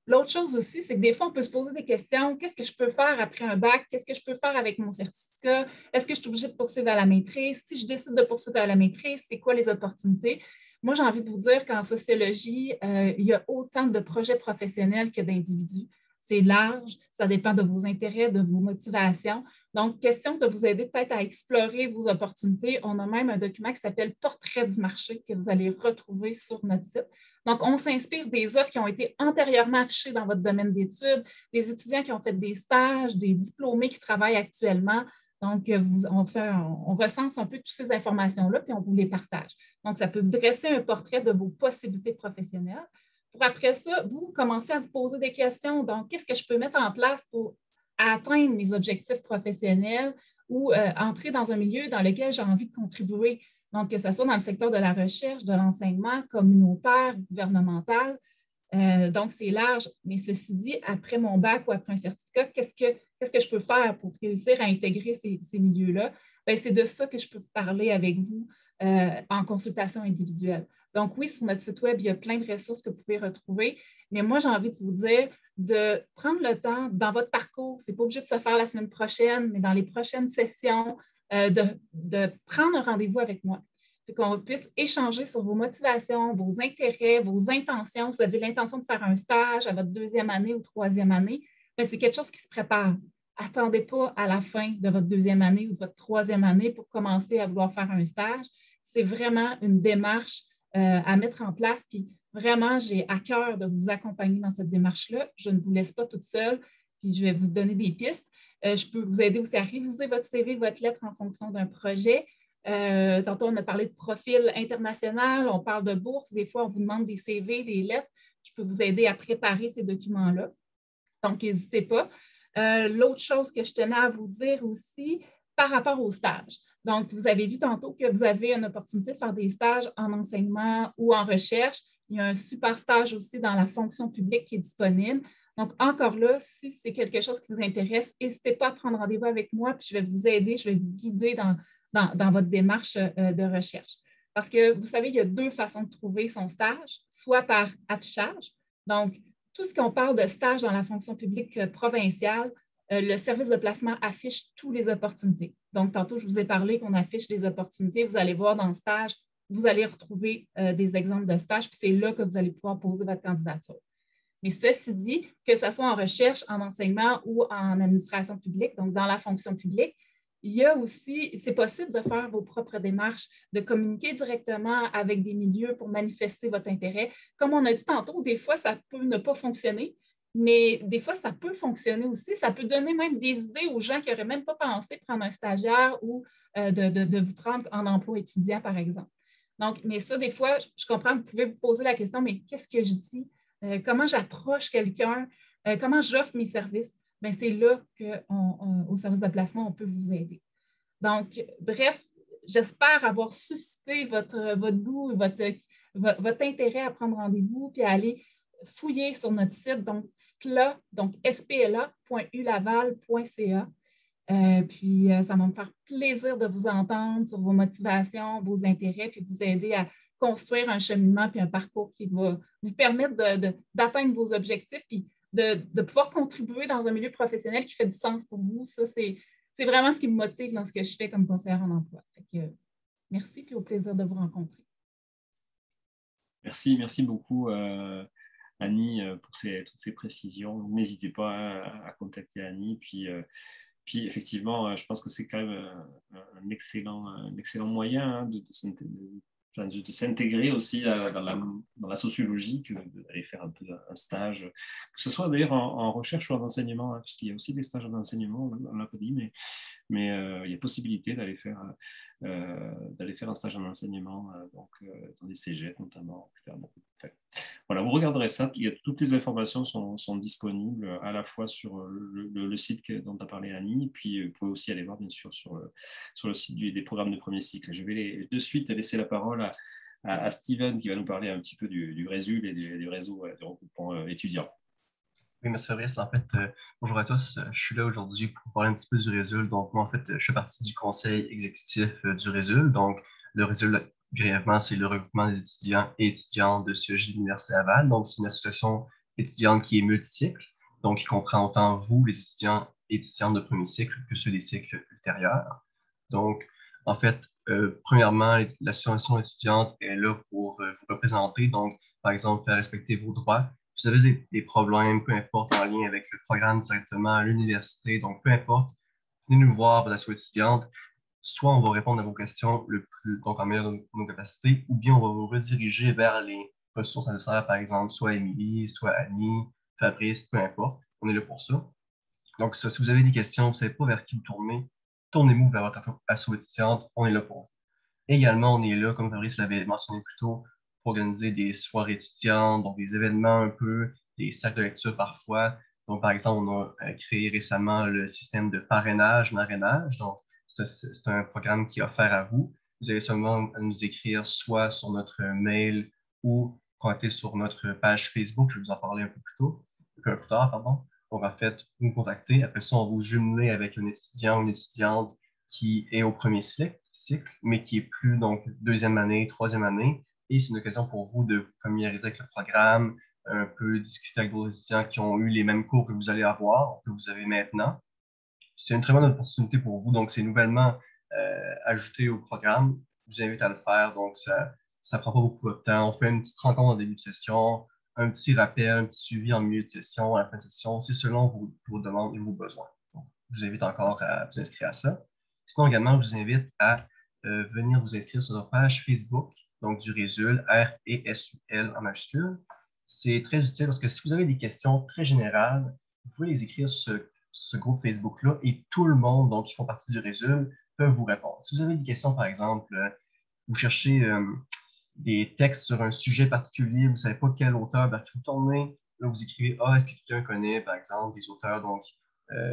L'autre chose aussi, c'est que des fois, on peut se poser des questions. Qu'est-ce que je peux faire après un bac? Qu'est-ce que je peux faire avec mon certificat? Est-ce que je suis obligée de poursuivre à la maîtrise? Si je décide de poursuivre à la maîtrise, c'est quoi les opportunités? Moi, j'ai envie de vous dire qu'en sociologie, il y a autant de projets professionnels que d'individus. C'est large, ça dépend de vos intérêts, de vos motivations. Donc, question de vous aider peut-être à explorer vos opportunités. On a même un document qui s'appelle « Portrait du marché » que vous allez retrouver sur notre site. Donc, on s'inspire des offres qui ont été antérieurement affichées dans votre domaine d'études, des étudiants qui ont fait des stages, des diplômés qui travaillent actuellement. Donc, on recense un peu toutes ces informations-là, puis on vous les partage. Donc, ça peut dresser un portrait de vos possibilités professionnelles. Pour après ça, vous commencez à vous poser des questions. Donc, qu'est-ce que je peux mettre en place pour atteindre mes objectifs professionnels ou entrer dans un milieu dans lequel j'ai envie de contribuer? Donc, que ce soit dans le secteur de la recherche, de l'enseignement, communautaire, gouvernemental. Donc, c'est large. Mais ceci dit, après mon bac ou après un certificat, qu'est-ce que je peux faire pour réussir à intégrer ces milieux-là? C'est de ça que je peux vous parler avec vous en consultation individuelle. Donc, oui, sur notre site Web, il y a plein de ressources que vous pouvez retrouver. Mais moi, j'ai envie de vous dire de prendre le temps dans votre parcours. Ce n'est pas obligé de se faire la semaine prochaine, mais dans les prochaines sessions, de prendre un rendez-vous avec moi. Qu'on puisse échanger sur vos motivations, vos intérêts, vos intentions. Si vous avez l'intention de faire un stage à votre 2e année ou 3e année, c'est quelque chose qui se prépare. Attendez pas à la fin de votre 2e année ou de votre 3e année pour commencer à vouloir faire un stage. C'est vraiment une démarche à mettre en place. Puis vraiment, j'ai à cœur de vous accompagner dans cette démarche-là. Je ne vous laisse pas toute seule, puis je vais vous donner des pistes. Je peux vous aider aussi à réviser votre CV, votre lettre en fonction d'un projet. Tantôt, on a parlé de profil international, on parle de bourse. Des fois, on vous demande des CV, des lettres. Je peux vous aider à préparer ces documents-là. Donc, n'hésitez pas. L'autre chose que je tenais à vous dire aussi, par rapport au stage. Donc, vous avez vu tantôt que vous avez une opportunité de faire des stages en enseignement ou en recherche. Il y a un super stage aussi dans la fonction publique qui est disponible. Donc, encore là, si c'est quelque chose qui vous intéresse, n'hésitez pas à prendre rendez-vous avec moi, puis je vais vous aider, je vais vous guider dans votre démarche de recherche. Parce que vous savez, il y a 2 façons de trouver son stage, soit par affichage. Donc, tout ce qu'on parle de stage dans la fonction publique provinciale, le service de placement affiche toutes les opportunités. Donc, tantôt, je vous ai parlé qu'on affiche des opportunités. Vous allez voir dans le stage, vous allez retrouver des exemples de stages, puis c'est là que vous allez pouvoir poser votre candidature. Mais ceci dit, que ce soit en recherche, en enseignement ou en administration publique, donc dans la fonction publique, il y a aussi, c'est possible de faire vos propres démarches, de communiquer directement avec des milieux pour manifester votre intérêt. Comme on a dit tantôt, des fois, ça peut ne pas fonctionner, mais des fois, ça peut fonctionner aussi. Ça peut donner même des idées aux gens qui n'auraient même pas pensé prendre un stagiaire ou de vous prendre en emploi étudiant, par exemple. Donc, mais ça, des fois, je comprends, vous pouvez vous poser la question, mais qu'est-ce que je dis? Comment j'approche quelqu'un? Comment j'offre mes services? Bien, c'est là qu'au service de placement, on peut vous aider. Donc, bref, j'espère avoir suscité votre goût, votre intérêt à prendre rendez-vous puis à aller fouiller sur notre site, donc SPLA, donc spla.ulaval.ca. Puis, ça va me faire plaisir de vous entendre sur vos motivations, vos intérêts, puis vous aider à construire un cheminement puis un parcours qui va vous permettre d'atteindre vos objectifs puis de pouvoir contribuer dans un milieu professionnel qui fait du sens pour vous. Ça, c'est c'est vraiment ce qui me motive dans ce que je fais comme conseillère en emploi. Fait que, merci, puis au plaisir de vous rencontrer. Merci beaucoup, Annie, pour toutes ces précisions. N'hésitez pas à contacter Annie. Puis effectivement, je pense que c'est quand même un excellent moyen hein, de s'intégrer aussi dans la sociologie, d'aller faire un peu un stage, que ce soit d'ailleurs en recherche ou en enseignement, hein, parce qu'il y a aussi des stages en enseignement, on l'a pas dit, mais il y a possibilité d'aller faire un stage en enseignement, dans des cégeps notamment, etc. Bon, voilà, vous regarderez ça. Toutes les informations sont disponibles à la fois sur le site dont a parlé Annie, puis vous pouvez aussi aller voir bien sûr sur le site des programmes de premier cycle. Je vais de suite laisser la parole à Steven qui va nous parler un petit peu du Résul et du réseau de regroupement étudiant. Oui, merci Fabrice. En fait, bonjour à tous. Je suis là aujourd'hui pour parler un petit peu du Résul. Donc, moi, en fait, je fais partie du conseil exécutif du Résul. Donc, le Résul, brièvement, c'est le regroupement des étudiants et étudiantes de sociologie de l'Université Laval. Donc, c'est une association étudiante qui est multicycle. Donc, qui comprend autant vous, les étudiants et étudiantes de premier cycle, que ceux des cycles ultérieurs. Donc, en fait, premièrement, l'association étudiante est là pour vous représenter. Donc, par exemple, faire respecter vos droits. Vous avez des problèmes, peu importe, en lien avec le programme directement à l'université, donc peu importe, venez nous voir, votre association étudiante. Soit on va répondre à vos questions donc en meilleure de nos capacités, ou bien on va vous rediriger vers les ressources nécessaires, par exemple, soit Émilie, soit Annie, Fabrice, peu importe. On est là pour ça. Donc, si vous avez des questions, vous ne savez pas vers qui vous tourner, tournez-vous vers votre association étudiante, on est là pour vous. Également, on est là, comme Fabrice l'avait mentionné plus tôt, pour organiser des soirées étudiantes, donc des événements un peu, des cercles de lecture parfois. Donc, par exemple, on a créé récemment le système de parrainage, marrainage. Donc, c'est un programme qui est offert à vous. Vous avez seulement à nous écrire soit sur notre mail ou contacter sur notre page Facebook. Je vais vous en parler un peu plus tard, pardon. Donc, en fait, vous nous contactez. Après ça, on vous jumeler avec un étudiant ou une étudiante qui est au premier cycle, mais qui est plus donc deuxième année, troisième année. Et c'est une occasion pour vous de vous familiariser avec le programme, un peu discuter avec vos étudiants qui ont eu les mêmes cours que vous allez avoir, que vous avez maintenant. C'est une très bonne opportunité pour vous. Donc, c'est nouvellement ajouté au programme. Je vous invite à le faire. Donc, ça ne prend pas beaucoup de temps. On fait une petite rencontre en début de session, un petit rappel, un petit suivi en milieu de session, à la fin de session. C'est selon vos demandes et vos besoins. Donc, je vous invite encore à vous inscrire à ça. Sinon, également, je vous invite à venir vous inscrire sur notre page Facebook, donc du Résul, R-E-S-U-L en majuscule. C'est très utile parce que si vous avez des questions très générales, vous pouvez les écrire sur ce groupe Facebook-là et tout le monde, donc qui font partie du Résul, peuvent vous répondre. Si vous avez des questions, par exemple, vous cherchez des textes sur un sujet particulier, vous ne savez pas quel auteur vers qui vous tournez, là, vous écrivez « Ah, est-ce que quelqu'un connaît, par exemple, des auteurs donc,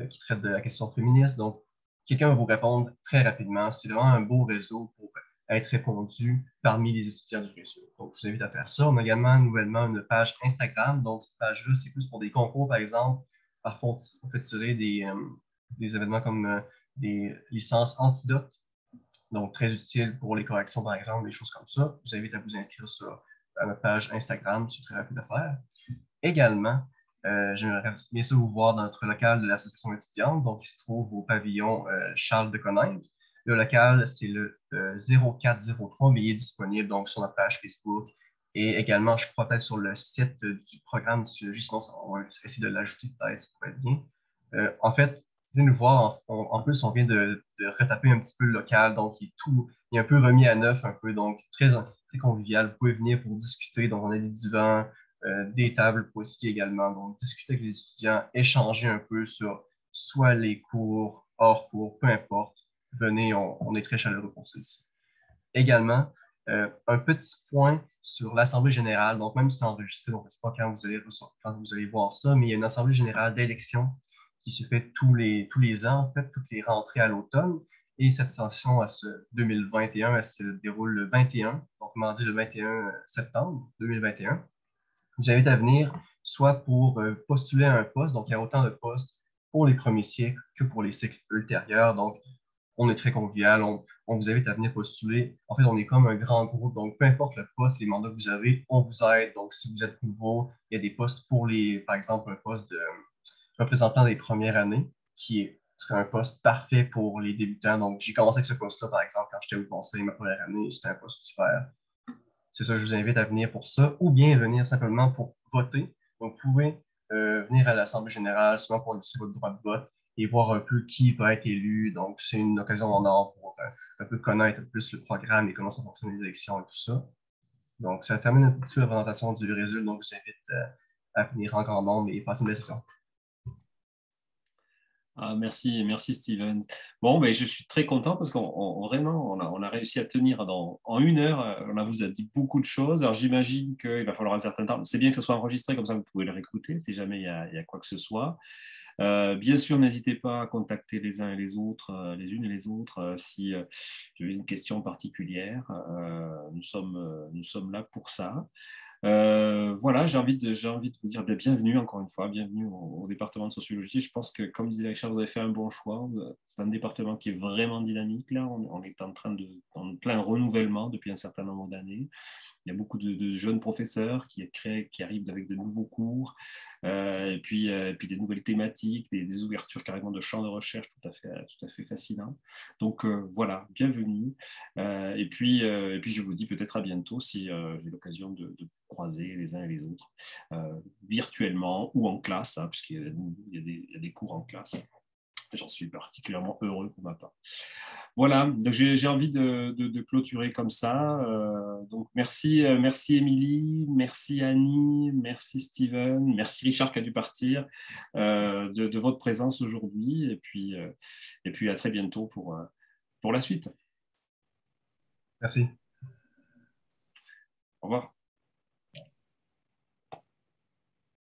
qui traitent de la question féministe? » Donc, quelqu'un va vous répondre très rapidement. C'est vraiment un beau réseau pour être répondu parmi les étudiants du réseau. Donc, je vous invite à faire ça. On a également nouvellement une page Instagram. Donc, cette page-là, c'est plus pour des concours, par exemple. Parfois, on fait tirer des événements comme des licences antidotes. Donc, très utile pour les corrections, par exemple, des choses comme ça. Je vous invite à vous inscrire à notre page Instagram. C'est très rapide à faire. Également, j'aimerais bien ça vous voir dans notre local de l'association étudiante, donc qui se trouve au pavillon Charles de Coninck. Le local, c'est le 0403, mais il est disponible donc sur notre page Facebook et également, je crois, peut-être sur le site du programme de sociologie, sinon on va essayer de l'ajouter peut-être, ça pourrait être bien. En fait, venez nous voir. En plus, on vient de retaper un petit peu le local, donc il est un peu remis à neuf, un peu, donc très convivial. Vous pouvez venir pour discuter, donc on a des divans, des tables pour étudier également. Donc, discuter avec les étudiants, échanger un peu sur soit les cours, hors cours, peu importe. Venez, on est très chaleureux pour ça ici. Également, un petit point sur l'Assemblée générale. Donc, même si c'est enregistré, donc c'est pas quand vous allez voir ça, mais il y a une Assemblée générale d'élection qui se fait tous les ans, en fait, toutes les rentrées à l'automne. Et cette session, 2021, elle se déroule le 21, donc mardi le 21 septembre 2021. Je vous invite à venir soit pour postuler à un poste, donc il y a autant de postes pour les premiers cycles que pour les cycles ultérieurs. Donc, on est très convivial, on vous invite à venir postuler. En fait, on est comme un grand groupe, donc peu importe le poste, les mandats que vous avez, on vous aide. Donc, si vous êtes nouveau, il y a des postes pour par exemple, un poste de représentant des premières années qui est serait un poste parfait pour les débutants. Donc, j'ai commencé avec ce poste-là, par exemple, quand j'étais au conseil ma première année. C'était un poste super. C'est ça, je vous invite à venir pour ça, ou bien venir simplement pour voter. Donc, vous pouvez venir à l'Assemblée générale, souvent pour exercer votre droit de vote et voir un peu qui va être élu. Donc, c'est une occasion en or pour un peu connaître plus le programme et comment ça fonctionne les élections et tout ça. Donc, ça termine un petit peu la présentation du résultat. Donc, je vous invite à venir en grand nombre et passer une belle session. Ah, merci, merci Steven. Bon, ben, je suis très content parce qu'on vraiment, on a réussi à tenir en 1 heure. On vous a dit beaucoup de choses. Alors, j'imagine qu'il va falloir un certain temps. C'est bien que ce soit enregistré, comme ça vous pouvez le réécouter si jamais il y a quoi que ce soit. Bien sûr, n'hésitez pas à contacter les uns et les autres, les unes et les autres, si vous avez une question particulière. Nous sommes là pour ça. Voilà, j'ai envie de vous dire bienvenue encore une fois, bienvenue au département de sociologie. Je pense que, comme disait Richard, vous avez fait un bon choix. C'est un département qui est vraiment dynamique. Là, on est en plein renouvellement depuis un certain nombre d'années. Il y a beaucoup de jeunes professeurs qui arrivent avec de nouveaux cours, et puis des nouvelles thématiques, des ouvertures carrément de champs de recherche tout à fait fascinants. Donc voilà, bienvenue. Et puis je vous dis peut-être à bientôt si j'ai l'occasion de vous croiser les uns et les autres, virtuellement ou en classe, hein, puisqu'il y a des cours en classe. J'en suis particulièrement heureux pour ma part. Voilà, donc j'ai envie de clôturer comme ça. Donc merci Émilie, merci Annie, merci Steven, merci Richard qui a dû partir, de votre présence aujourd'hui. Et puis à très bientôt pour la suite. Merci. Au revoir.